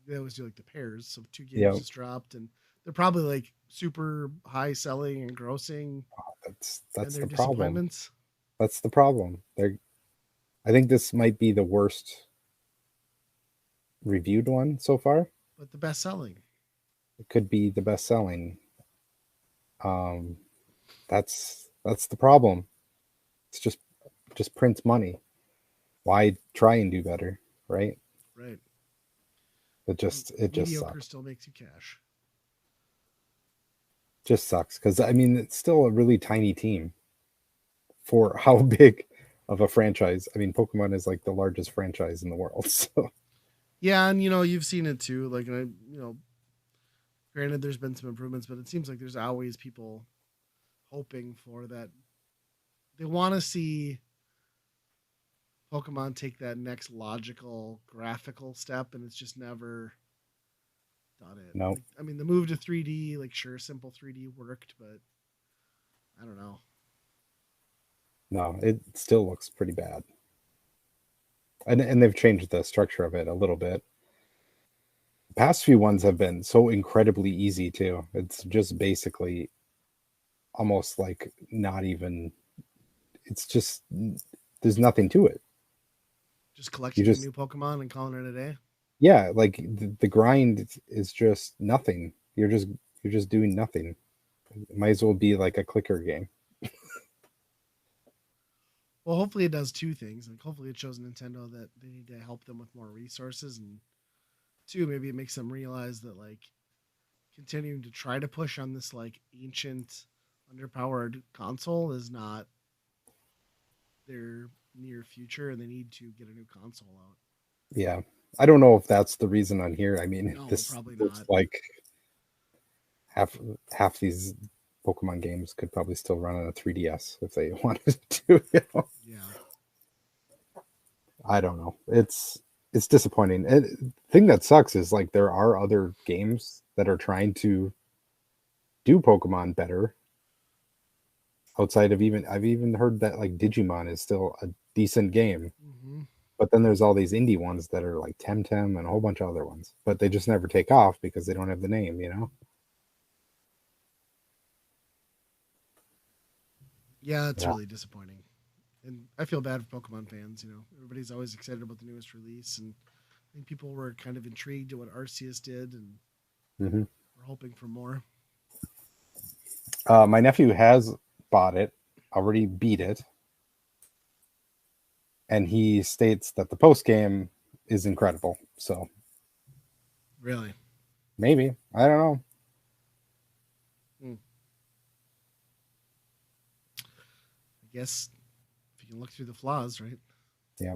they always do like the pairs. So two games Yeah, just dropped, and they're probably like super high selling and grossing. And that's they're the problem. disappointments. That's the problem. I think this might be the worst reviewed one so far. But the best selling. It could be the best selling. Um, that's the problem. It's just prints money. Why try and do better, right? Right. It just Mediocre sucks. still makes you cash. Just sucks because I mean it's still a really tiny team for how big of a franchise. I mean, Pokemon is like the largest franchise in the world. So Yeah, and you've seen it too. Like, granted, there's been some improvements, but it seems like there's always people hoping for that. They want to see Pokemon take that next logical graphical step, and it's just never done it. no, Like, I mean, the move to 3D, like, sure, simple 3D worked, but I don't know. no, it still looks pretty bad. And they've changed the structure of it a little bit. The past few ones have been so incredibly easy too. It's just basically almost like not even. It's just there's nothing to it. Just You collecting the just new Pokemon and calling it a day. yeah, like the grind is just nothing. You're just doing nothing. It might as well be like a clicker game. Well, hopefully it does two things. Like, hopefully it shows Nintendo that they need to help them with more resources, and two, maybe it makes them realize that like continuing to try to push on this like ancient, underpowered console is not their near future, and they need to get a new console out. Yeah. I don't know if that's the reason on here. I mean, No, this probably looks not. like half these Pokemon games could probably still run on a 3DS if they wanted to. Yeah. I don't know. It's disappointing. And the thing that sucks is like there are other games that are trying to do Pokemon better. Outside of I've even heard that like Digimon is still a decent game. Mm-hmm. But then there's all these indie ones that are like Temtem and a whole bunch of other ones, but they just never take off because they don't have the name. Yeah, it's Yeah. really disappointing. And I feel bad for Pokemon fans. Everybody's always excited about the newest release, and I think people were kind of intrigued at what Arceus did, and Mm-hmm. we're hoping for more. My nephew has bought it, already beat it, and he states that the post game is incredible. So Really? maybe I don't know. Hmm. I guess if you can look through the flaws, right? Yeah,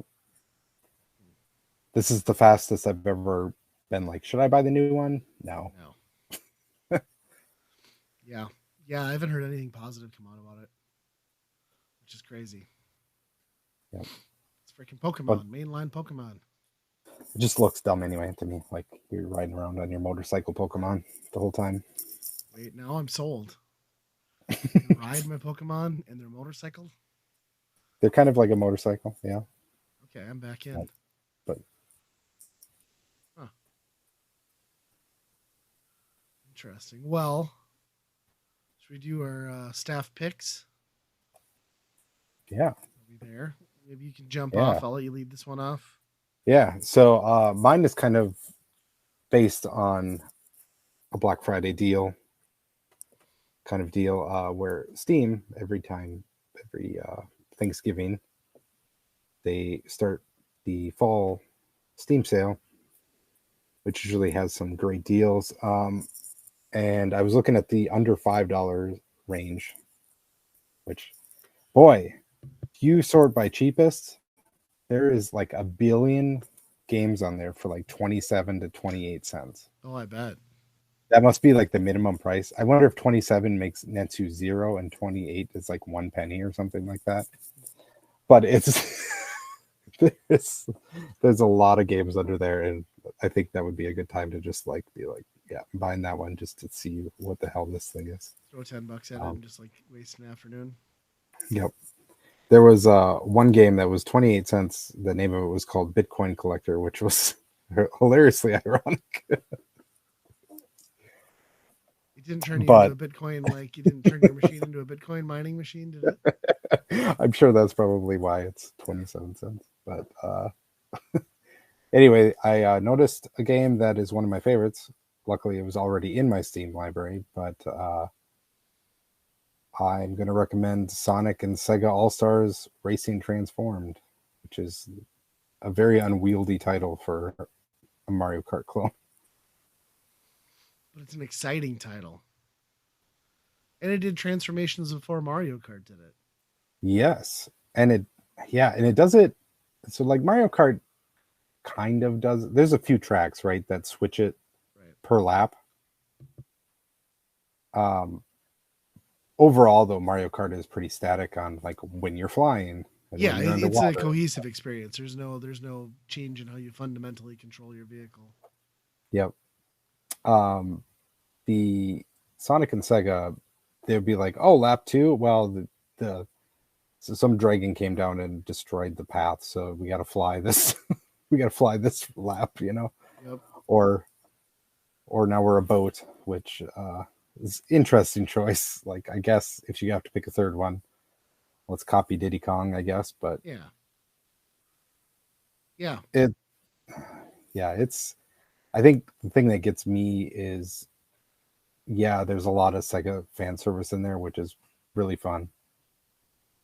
this is the fastest I've ever been. Like, should I buy the new one? No. No. Yeah. Yeah, I haven't heard anything positive come out about it, which is crazy. Yeah, It's freaking but Pokemon, mainline Pokemon. it just looks dumb anyway to me. Like you're riding around on your motorcycle Pokemon the whole time. Wait, now I'm sold. I can ride my Pokemon and their motorcycle. They're kind of like a motorcycle, yeah. Okay, I'm back in. But Huh. Interesting. Well, should we do our staff picks? yeah, Are we there? Maybe you can jump yeah, off. I'll let you lead this one off. yeah. So mine is kind of based on a Black Friday deal kind of deal where Steam every Thanksgiving they start the fall Steam sale, which usually has some great deals. And I was looking at the under $5 range, which, boy, you sort by cheapest, there is like a billion games on there for like 27 to 28 cents. Oh, I bet. That must be like the minimum price. I wonder if 27 makes nets you 0 and 28 is like 1 penny or something like that. But it's there's a lot of games under there, and I think that would be a good time to just like be like, yeah, I'm buying that one just to see what the hell this thing is. Throw $10 at it and just like waste an afternoon. Yep. There was one game that was 28 cents. The name of it was called Bitcoin Collector, which was hilariously ironic. It didn't turn you into a Bitcoin, like you didn't turn your machine into a Bitcoin mining machine, did it? I'm sure that's probably why it's 27 cents. But anyway, I noticed a game that is one of my favorites. Luckily, it was already in my Steam library, but I'm going to recommend Sonic and Sega All-Stars Racing Transformed, which is a very unwieldy title for a Mario Kart clone. But it's an exciting title. And it did transformations before Mario Kart did it. Yes. And it does it. So like Mario Kart kind of does. There's a few tracks, right, that switch it per lap. Overall, though, Mario Kart is pretty static on like when you're flying. Yeah, it's a cohesive experience. There's no change in how you fundamentally control your vehicle. Yep. The Sonic and Sega, they'd be like, "Oh, lap 2. Well, so some dragon came down and destroyed the path, so we got to fly this. We got to fly this lap, you know." Yep. Or now we're a boat, which is interesting choice. Like, I guess if you have to pick a third one, let's copy Diddy Kong, I guess. But yeah, it's. I think the thing that gets me is, there's a lot of Sega fan service in there, which is really fun.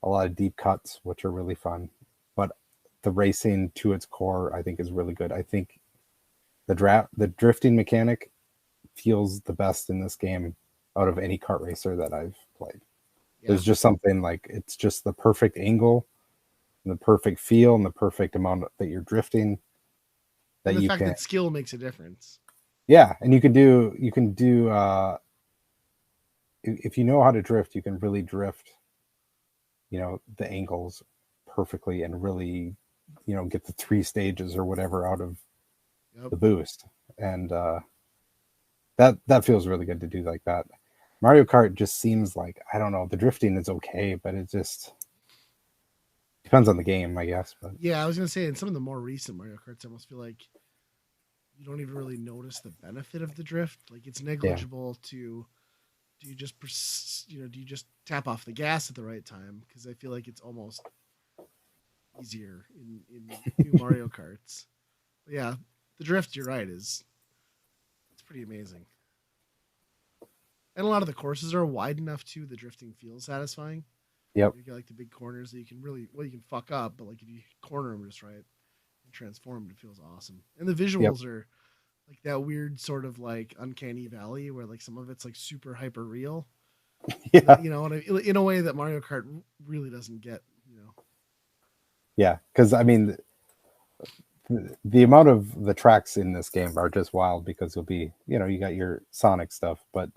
A lot of deep cuts, which are really fun. But the racing to its core, I think, is really good. I think the drifting mechanic feels the best in this game out of any kart racer that I've played. There's just something like, it's just the perfect angle, and the perfect feel, and the perfect amount that you're drifting. And the fact that skill makes a difference. Yeah, and you can do if you know how to drift, you can really drift, the angles perfectly and really, get the 3 stages or whatever out of the boost. And that feels really good to do like that. Mario Kart just seems like, I don't know, the drifting is okay, but it just depends on the game, I guess. But yeah, I was gonna say, in some of the more recent Mario Karts, I almost feel like you don't even really notice the benefit of the drift. Like, it's negligible. Do you just tap off the gas at the right time? Because I feel like it's almost easier in new Mario Karts. But yeah, the drift, you're right, it's pretty amazing. And a lot of the courses are wide enough too. The drifting feels satisfying. Yep. You get like the big corners that you can you can fuck up, but like if you corner them just right and transform, it feels awesome. And the visuals are like that weird sort of like uncanny valley where like some of it's like super hyper real. Yeah. In a way that Mario Kart really doesn't get. Yeah, because I mean, the amount of the tracks in this game are just wild, because you'll be, you got your Sonic stuff, but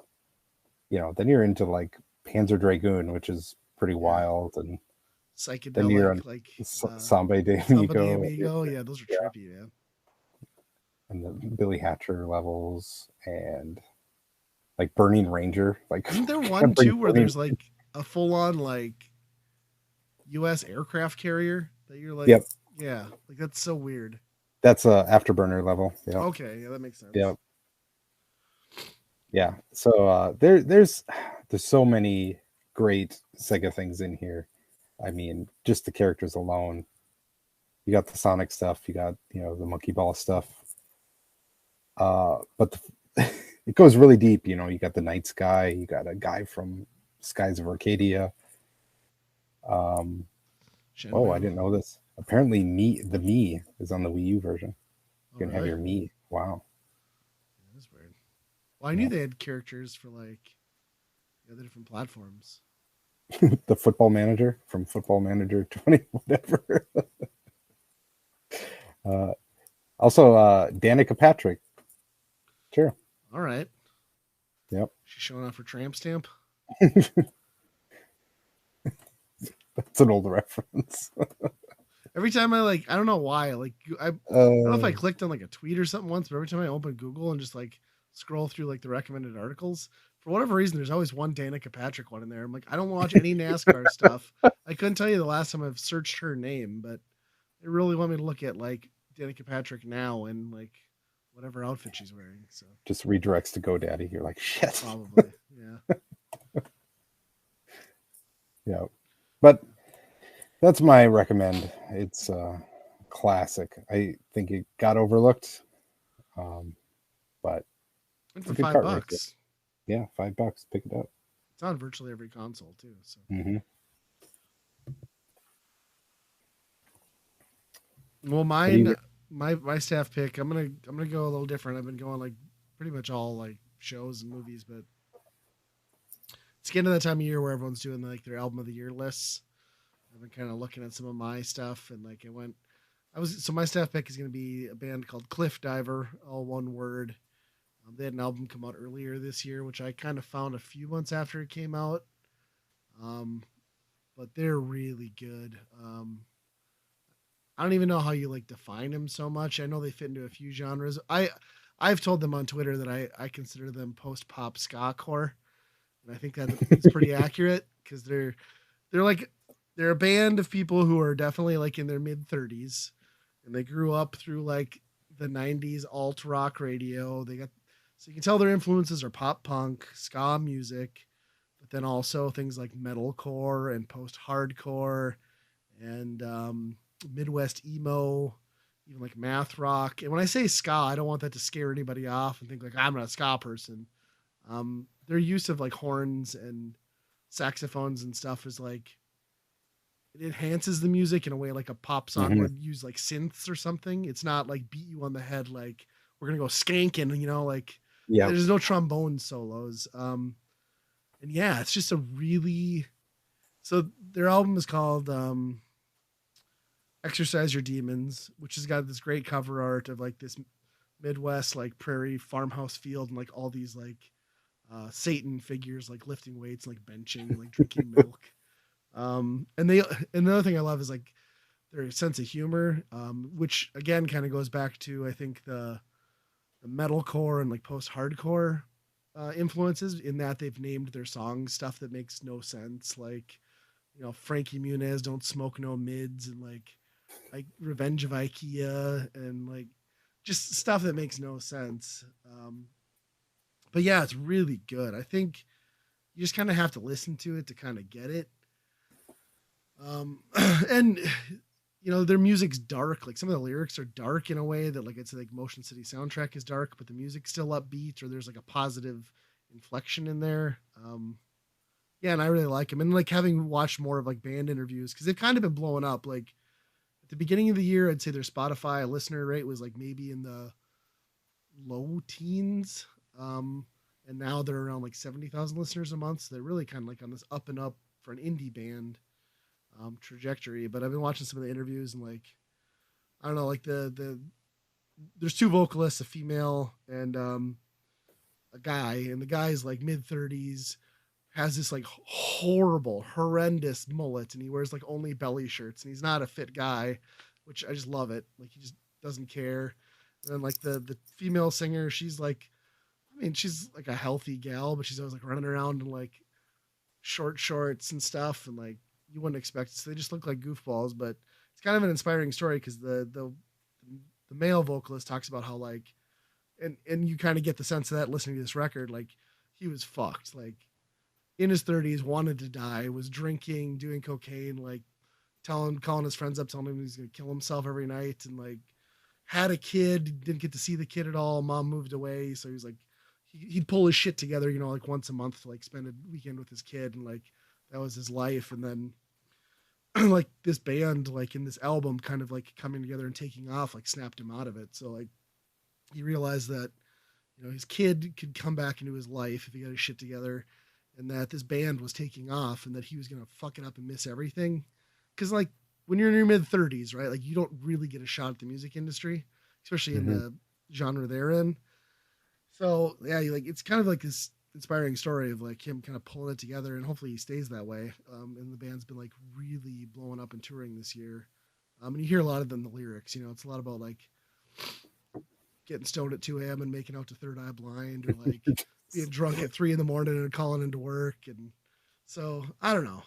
then you're into like Panzer Dragoon, which is pretty wild, and psychedelic, then you're on like Samba de Amigo. Yeah, those are trippy, man. And the Billy Hatcher levels, and like Burning Ranger. Like, isn't there one too where there's like a full on like U.S. aircraft carrier that you're like, yeah, like that's so weird. That's a Afterburner level. Yeah. Okay, yeah, that makes sense. Yep. Yeah. So there's so many great Sega things in here. I mean, just the characters alone. You got the Sonic stuff. You got the Monkey Ball stuff. But it goes really deep. You got the Night Sky. You got a guy from Skies of Arcadia. I didn't know this. Apparently, the Mii is on the Wii U version. You can have your Mii. Wow. Well, I knew they had characters for like the different platforms. The Football Manager from Football Manager 20, whatever. Also, Danica Patrick. Sure. All right. Yep. She's showing off her tramp stamp. That's an old reference. Every time I don't know why, like I don't know if I clicked on like a tweet or something once, but every time I open Google and just like scroll through like the recommended articles, for whatever reason, there's always one Danica Patrick one in there. I'm like, I don't watch any NASCAR stuff. I couldn't tell you the last time I've searched her name, but they really want me to look at like Danica Patrick now and like whatever outfit she's wearing. So just redirects to GoDaddy. You're like, shit. Probably, yeah. Yeah, but that's my recommend. It's a classic. I think it got overlooked, but it's for $5. Right, yeah, $5. Pick it up. It's on virtually every console too. So. Mm-hmm. Well, my staff pick. I'm gonna go a little different. I've been going like pretty much all like shows and movies, but it's getting to that time of year where everyone's doing like their album of the year lists. I've been kind of looking at some of my stuff, and like so my staff pick is going to be a band called Cliff Diver, all one word. They had an album come out earlier this year, which I kind of found a few months after it came out. But they're really good. I don't even know how you like define them so much. I know they fit into a few genres. I've told them on Twitter that I consider them post-pop ska core. And I think that is pretty accurate because they're a band of people who are definitely like in their mid 30s, and they grew up through like the 90s alt rock radio. So you can tell their influences are pop punk, ska music, but then also things like metalcore and post hardcore and Midwest emo, even like math rock. And when I say ska, I don't want that to scare anybody off and think like I'm not a ska person. Their use of like horns and saxophones and stuff is like it enhances the music in a way like a pop song would use like synths or something. It's not like beat you on the head like we're gonna go skanking, like there's no trombone solos. And yeah, it's just so their album is called Exercise Your Demons, which has got this great cover art of like this Midwest like prairie farmhouse field and like all these like Satan figures like lifting weights, like benching, like drinking milk. And the other thing I love is like their sense of humor, which again kind of goes back to I think the metalcore and like post-hardcore influences in that they've named their songs stuff that makes no sense, like Frankie Muniz, Don't Smoke No Mids, and like Revenge of IKEA, and like just stuff that makes no sense. But yeah, it's really good. I think you just kind of have to listen to it to kind of get it. And their music's dark. Like some of the lyrics are dark in a way that like it's like Motion City Soundtrack is dark, but the music's still upbeat, or there's like a positive inflection in there. Yeah, and I really like them. And like having watched more of like band interviews, because they've kind of been blowing up. Like at the beginning of the year, I'd say their Spotify listener rate was like maybe in the low teens. And now they're around like 70,000 listeners a month. So they're really kind of like on this up and up for an indie band trajectory. But I've been watching some of the interviews and like, I don't know, like there's two vocalists, a female and a guy, and the guy's like mid 30s, has this like horrendous mullet, and he wears like only belly shirts, and he's not a fit guy, which I just love it. Like he just doesn't care. And then like the female singer, she's like a healthy gal, but she's always like running around in like short shorts and stuff, and like you wouldn't expect it. So they just look like goofballs, but it's kind of an inspiring story because the male vocalist talks about how like, and you kind of get the sense of that listening to this record, like he was fucked, like in his 30s, wanted to die, was drinking, doing cocaine, like calling his friends up, telling him he's gonna kill himself every night, and like had a kid, didn't get to see the kid at all. Mom moved away, so he was like he'd pull his shit together, like once a month to like spend a weekend with his kid, and like that was his life. And then like this band, like in this album, kind of like coming together and taking off, like snapped him out of it. So like he realized that his kid could come back into his life if he got his shit together, and that this band was taking off, and that he was gonna fuck it up and miss everything. Because like when you're in your mid 30s, right? Like you don't really get a shot at the music industry, especially in the genre they're in. So yeah, like it's kind of like this inspiring story of like him kind of pulling it together, and hopefully he stays that way. And the band's been like really blowing up and touring this year. And you hear a lot of them in the lyrics. It's a lot about like getting stoned at 2 a.m. and making out to Third Eye Blind, or like being drunk at 3 in the morning and calling into work. And so I don't know.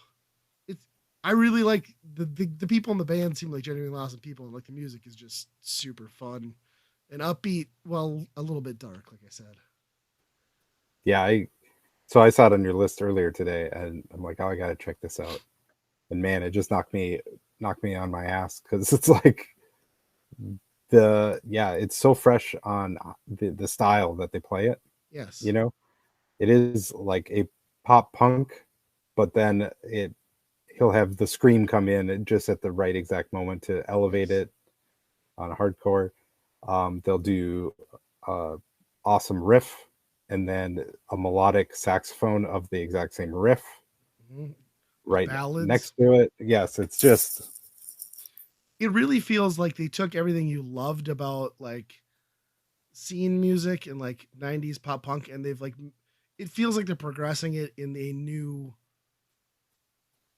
I really like the people in the band seem like genuinely awesome people, and like the music is just super fun and upbeat. Well, a little bit dark, like I said. Yeah, I saw it on your list earlier today, and I'm like, oh, I gotta check this out. And man, it just knocked me on my ass, because it's like it's so fresh on the style that they play it. Yes, it is like a pop punk, but then he'll have the scream come in just at the right exact moment to elevate it on a hardcore. They'll do awesome riff, and then a melodic saxophone of the exact same riff right ballads next to it. Yes, it's just, it really feels like they took everything you loved about like scene music and like 90s pop punk, and they've like, it feels like they're progressing it in a new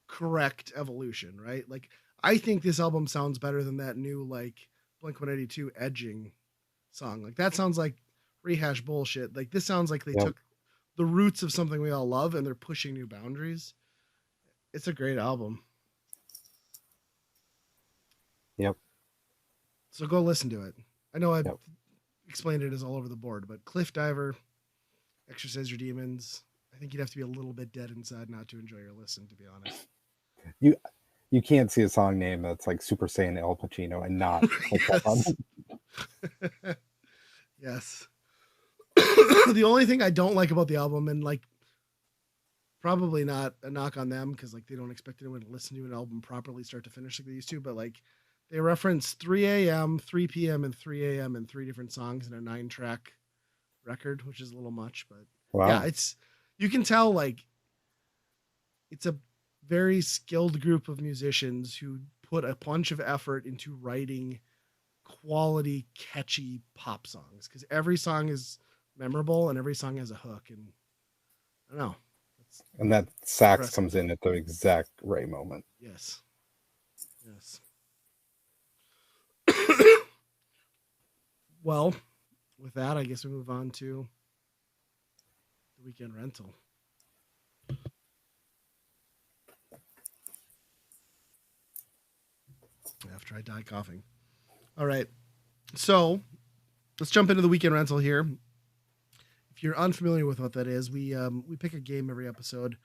correct evolution, right? Like I think this album sounds better than that new like Blink-182 Edging song. Like that sounds like rehash bullshit. Like this sounds like they took the roots of something we all love and they're pushing new boundaries. It's a great album. Yep. So go listen to it. I know I've explained it as all over the board, but Cliff Diver, Exorcise Your Demons. I think you'd have to be a little bit dead inside not to enjoy your listen, to be honest. You can't see a song name that's like Super Saiyan El Pacino and not yes. Yes. The only thing I don't like about the album, and like probably not a knock on them because like they don't expect anyone to listen to an album properly start to finish like they used to, but like they reference 3 a.m., 3 p.m., and 3 a.m. in 3 different songs in a 9-track record, which is a little much, but yeah, it's, you can tell like it's a very skilled group of musicians who put a bunch of effort into writing quality, catchy pop songs, because every song is memorable and every song has a hook, and I don't know. And that sax comes in at the exact right moment. Yes. Yes. Well, with that, I guess we move on to the weekend rental. After I die coughing. All right. So let's jump into the weekend rental here. If you're unfamiliar with what that is, we pick a game every episode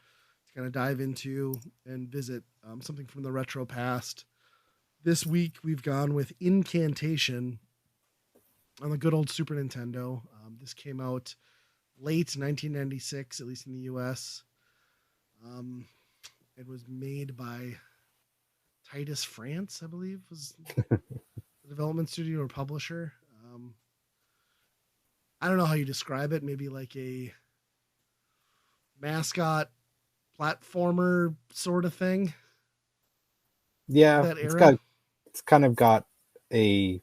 to kind of dive into and visit something from the retro past. This week we've gone with Incantation on the good old Super Nintendo. This came out late 1996, at least in the U.S. It was made by Titus France, I believe, was the development studio or publisher. I don't know how you describe it. Maybe like a mascot platformer sort of thing. Yeah, it's kind of got a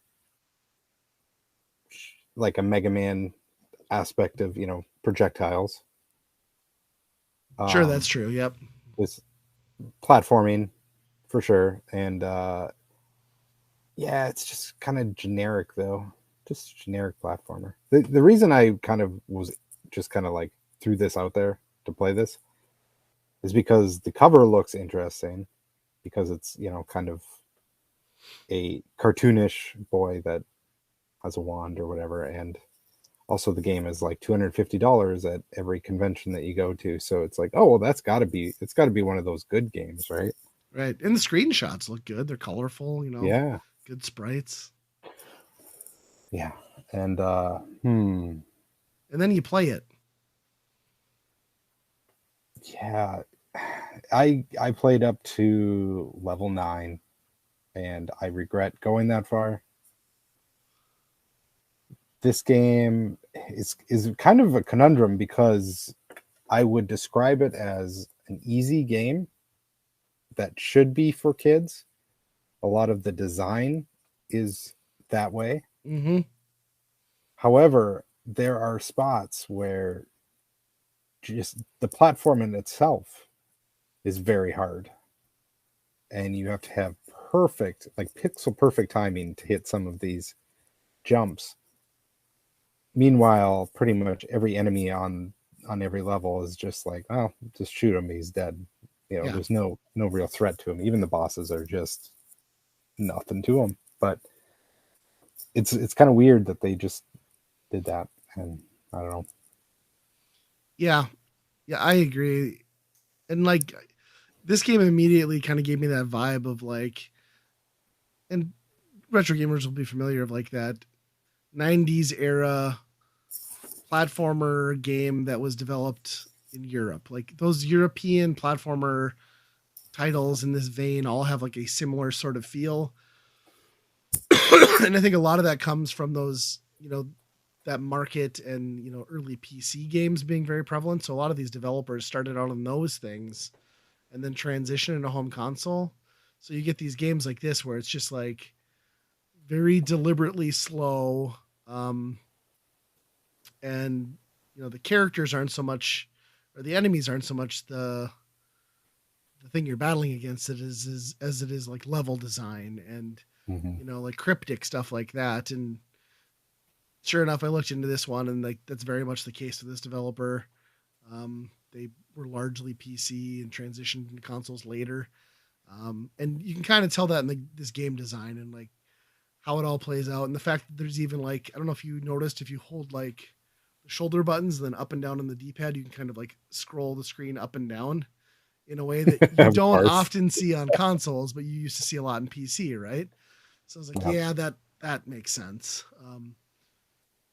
like a Mega Man aspect of, projectiles. Sure, that's true. Yep. It's platforming for sure. And yeah, it's just kind of generic though. Just generic platformer. The reason I kind of was just kind of like threw this out there to play this is because the cover looks interesting, because it's, kind of a cartoonish boy that has a wand or whatever, and also the game is like $250 at every convention that you go to, so it's like, oh well, it's got to be one of those good games, right? Right. And the screenshots look good. They're colorful, Yeah, good sprites. Yeah. And and then you play it. Yeah, I played up to level 9, and I regret going that far. This game is kind of a conundrum because I would describe it as an easy game that should be for kids. A lot of the design is that way. Mm-hmm. However, there are spots where just the platform in itself is very hard. And you have to have perfect, like pixel perfect timing to hit some of these jumps. Meanwhile, pretty much every enemy on every level is just like, oh, just shoot him, he's dead. There's no real threat to him. Even the bosses are just nothing to him. But it's kind of weird that they just did that, and I don't know. Yeah, I agree. And like, this game immediately kind of gave me that vibe of like, and retro gamers will be familiar of like that 90s era platformer game that was developed in Europe. Like those European platformer titles in this vein all have like a similar sort of feel. And I think a lot of that comes from those, that market and, early PC games being very prevalent. So a lot of these developers started out on those things and then transition into home console. So you get these games like this where it's just like very deliberately slow. And the characters aren't so much, or the enemies aren't so much the thing you're battling against as it is like level design and like cryptic stuff like that. And sure enough, I looked into this one, and like that's very much the case with this developer. They were largely PC and transitioned into consoles later. And you can kind of tell that in this game design and like how it all plays out. And the fact that there's even like, I don't know if you noticed, if you hold like the shoulder buttons, then up and down on the D-pad, you can kind of like scroll the screen up and down in a way that you don't often see on consoles, but you used to see a lot in PC, right? So I was like, yeah, that makes sense.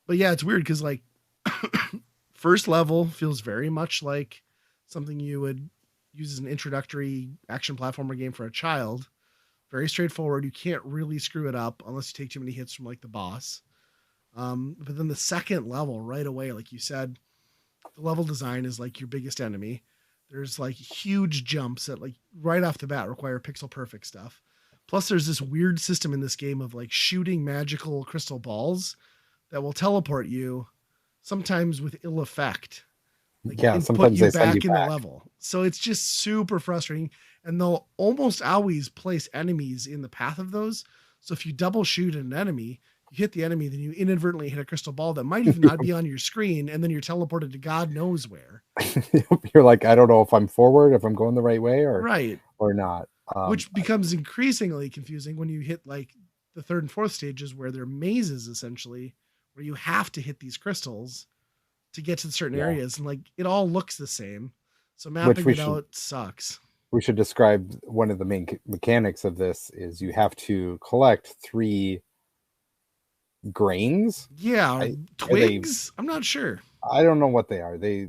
But yeah, it's weird because like first level feels very much like something you would use as an introductory action platformer game for a child. Very straightforward. You can't really screw it up unless you take too many hits from like the boss. But then the second level right away, like you said, the level design is like your biggest enemy. There's like huge jumps that like right off the bat require pixel perfect stuff. Plus there's this weird system in this game of like shooting magical crystal balls that will teleport you sometimes with ill effect. Like, yeah, sometimes they send you back in the level. So it's just super frustrating. And they'll almost always place enemies in the path of those. So if you double shoot an enemy, you hit the enemy, then you inadvertently hit a crystal ball that might even not be on your screen, and then you're teleported to God knows where. You're like, I don't know if I'm forward, if I'm going the right way, or not. Which becomes increasingly confusing when you hit like the third and fourth stages where they're mazes essentially, where you have to hit these crystals to get to certain areas, and like it all looks the same. So mapping it out sucks. We should describe one of the main mechanics of this is you have to collect 3 grains. Yeah, twigs. I'm not sure. I don't know what they are. They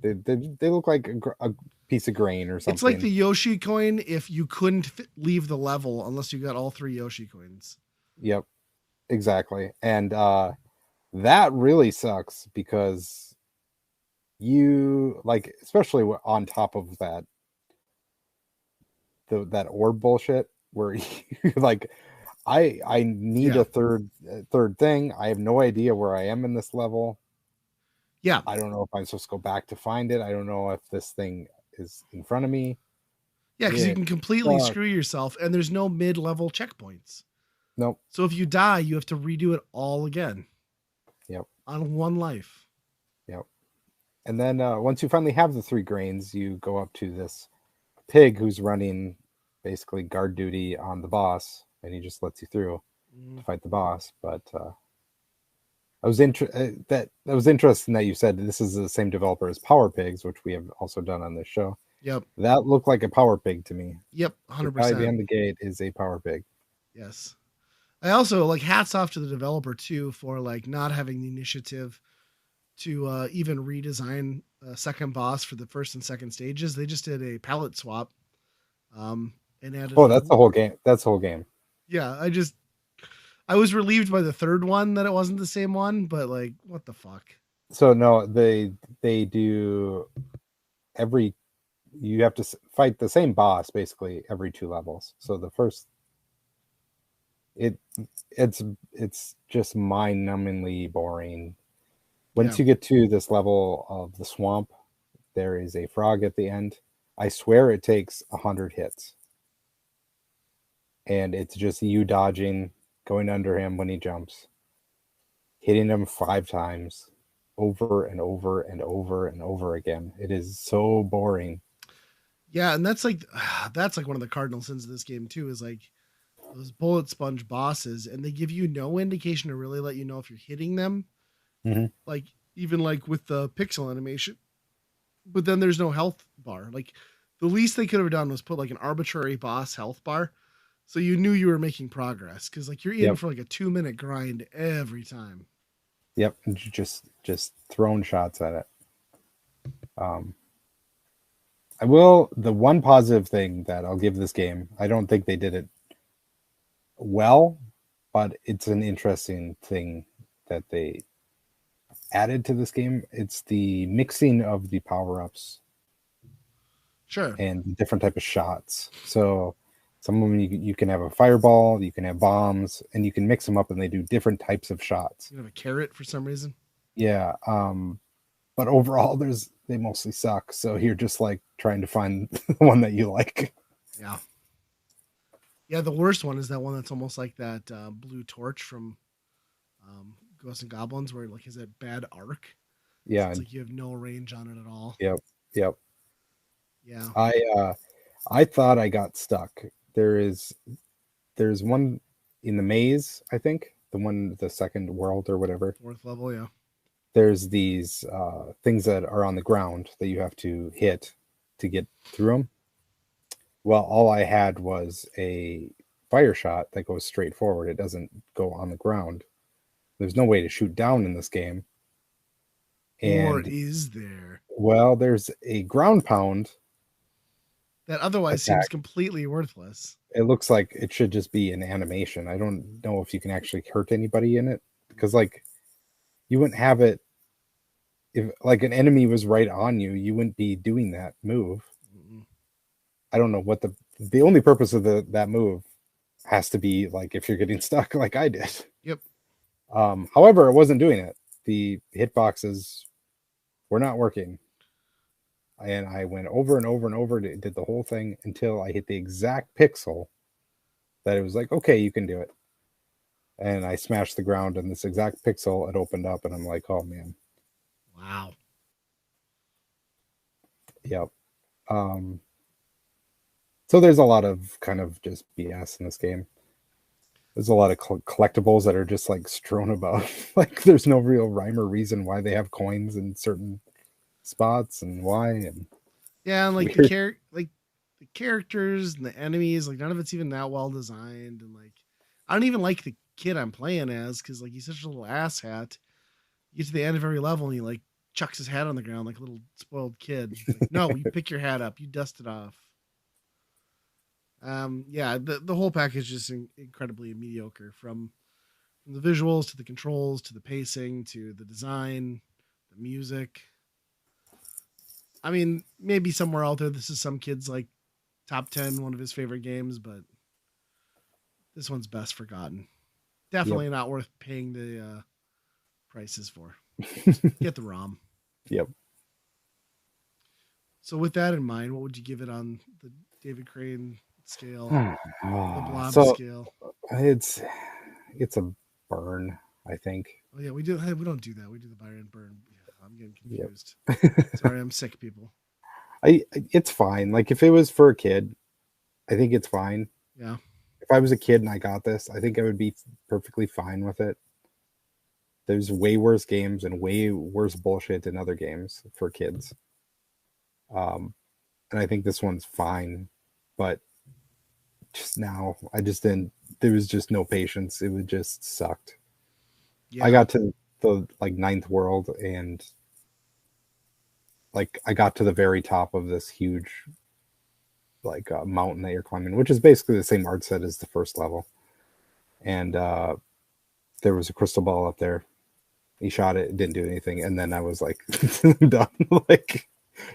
look like a piece of grain or something. It's like the Yoshi coin if you couldn't leave the level unless you got all 3 Yoshi coins. Yep, exactly. And that really sucks because you like, especially on top of that orb bullshit where you like, I need a third thing. I have no idea where I am in this level. Yeah. I don't know if I'm supposed to go back to find it. I don't know if this thing is in front of me. Yeah, because you can completely screw yourself, and there's no mid-level checkpoints. Nope. So if you die, you have to redo it all again. Yep. On one life. Yep. And then once you finally have the 3 grains, you go up to this pig who's running basically guard duty on the boss, and he just lets you through to fight the boss. But I was that was interesting that you said this is the same developer as Power Pigs, which we have also done on this show. Yep. That looked like a Power Pig to me. Yep, 100%. The guy behind the gate is a Power Pig. Yes. I also like hats off to the developer too for like not having the initiative to even redesign a second boss for the first and second stages. They just did a palette swap. And added. Oh, that's the whole game. That's the whole game. Yeah, I was relieved by the third one that it wasn't the same one, but like, what the fuck? So no, they do every. You have to fight the same boss basically every 2 levels. So the first, it's just mind-numbingly boring. Once you get to this level of the swamp, there is a frog at the end. I swear it takes 100 hits. And it's just you dodging, going under him when he jumps, hitting him 5 times over and over and over and over again. It is so boring. Yeah, and that's like one of the cardinal sins of this game too, is like those bullet sponge bosses, and they give you no indication to really let you know if you're hitting them. Mm-hmm. Like even like with the pixel animation, but then there's no health bar. Like the least they could have done was put like an arbitrary boss health bar, so you knew you were making progress, because like you're in for like a 2-minute grind every time. Yep, just throwing shots at it. I will. The one positive thing that I'll give this game, I don't think they did it well, but it's an interesting thing that they added to this game. It's the mixing of the power-ups. Sure. And different type of shots. So some of them you can have a fireball, you can have bombs, and you can mix them up and they do different types of shots. You have a carrot for some reason. Yeah. But overall they mostly suck. So you're just like trying to find the one that you like. Yeah. Yeah, the worst one is that one that's almost like that blue torch from Ghosts and Goblins, where like has that bad arc. Yeah. So it's like you have no range on it at all. Yep. Yeah. I thought I got stuck. There's one in the maze, I think. The second world or whatever. 4th level, yeah. There's these things that are on the ground that you have to hit to get through them. Well, all I had was a fire shot that goes straight forward. It doesn't go on the ground. There's no way to shoot down in this game. Or is there? Well, there's a ground pound that otherwise seems completely worthless. It looks like it should just be an animation. I don't know if you can actually hurt anybody in it, because like you wouldn't have it if like an enemy was right on you, you wouldn't be doing that move. Mm-hmm. I don't know what the only purpose of that move has to be like if you're getting stuck like I did. Yep. However, I wasn't doing it. The hitboxes were not working. And I went over and over and over, did the whole thing until I hit the exact pixel that it was like, okay, you can do it. And I smashed the ground, and this exact pixel, it opened up, and I'm like, oh, man. Wow. Yep. So there's a lot of kind of just BS in this game. There's a lot of collectibles that are just like strewn about. Like there's no real rhyme or reason why they have coins in certain spots and why. And yeah, and like the characters and the enemies, like none of it's even that well designed. And like I don't even like the kid I'm playing as, because like he's such a little asshat. You get to the end of every level and he like chucks his hat on the ground like a little spoiled kid. Like, no, you pick your hat up, you dust it off. Yeah, the whole package is incredibly mediocre, from the visuals to the controls to the pacing to the design, the music. I mean, maybe somewhere out there this is some kid's like top 10, one of his favorite games, but this one's best forgotten. Definitely not worth paying the prices for. Get the ROM. Yep. So with that in mind, what would you give it on the David Crane scale, the Blob scale? It's a burn, I think. Oh yeah, we don't do that. We do the Byron burn. Yeah, I'm getting confused. Sorry, I'm sick, people. It's fine. Like if it was for a kid, I think it's fine. Yeah. If I was a kid and I got this, I think I would be perfectly fine with it. There's way worse games and way worse bullshit in other games for kids. And I think this one's fine, but just now I just didn't. There was just no patience. It would just sucked. Yeah. I got to the like 9th world, and like I got to the very top of this huge like mountain that you're climbing, which is basically the same art set as the first level. And there was a crystal ball up there. He shot it, didn't do anything, and then I was like, done. Like,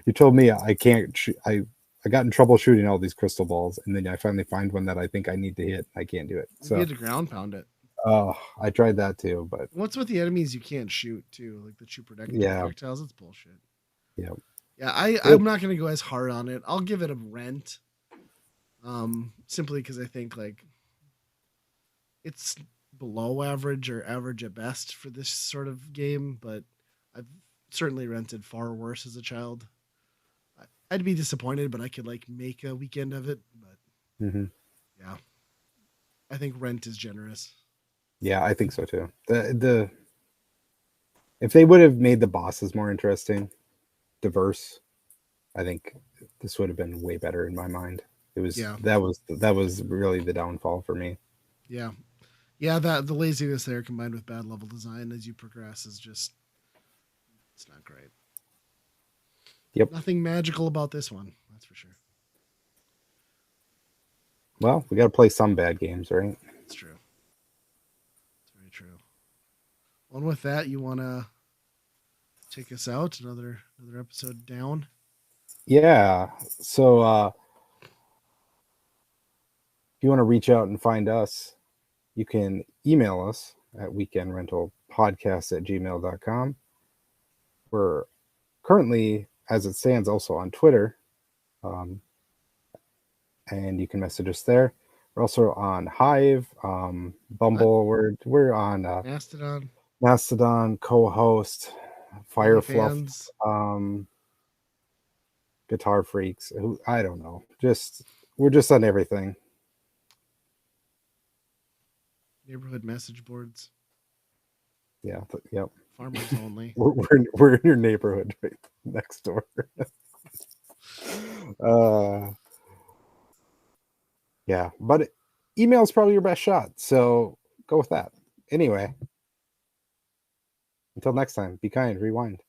you told me I can't. I got in trouble shooting all these crystal balls, and then I finally find one that I think I need to hit. I can't do it. So you had to ground pound it. Oh, I tried that too, but what's with the enemies you can't shoot too, like the true projectiles? It's bullshit. Yeah. Yeah, I'm not gonna go as hard on it. I'll give it a rent. Simply because I think like it's below average or average at best for this sort of game, but I've certainly rented far worse as a child. I'd be disappointed, but I could like make a weekend of it. But yeah, I think rent is generous. Yeah, I think so too. The if they would have made the bosses more interesting, diverse, I think this would have been way better in my mind. It was that was really the downfall for me. Yeah. That the laziness there combined with bad level design as you progress is just, it's not great. Yep. Nothing magical about this one, that's for sure. Well, we got to play some bad games, right? It's true. It's very true. Well, and with that, you want to take us out? Another episode down? Yeah. So if you want to reach out and find us, you can email us at weekendrentalpodcast@gmail.com. We're currently, as it stands, also on Twitter. And you can message us there. We're also on Hive, Bumble. We're on Mastodon, co-host, Firefluff, Guitar Freaks. I don't know. We're just on everything. Neighborhood message boards. Yeah. Yep. Farmers only. we're in your neighborhood right next door. Yeah, but email is probably your best shot. So go with that. Anyway, until next time, be kind, rewind.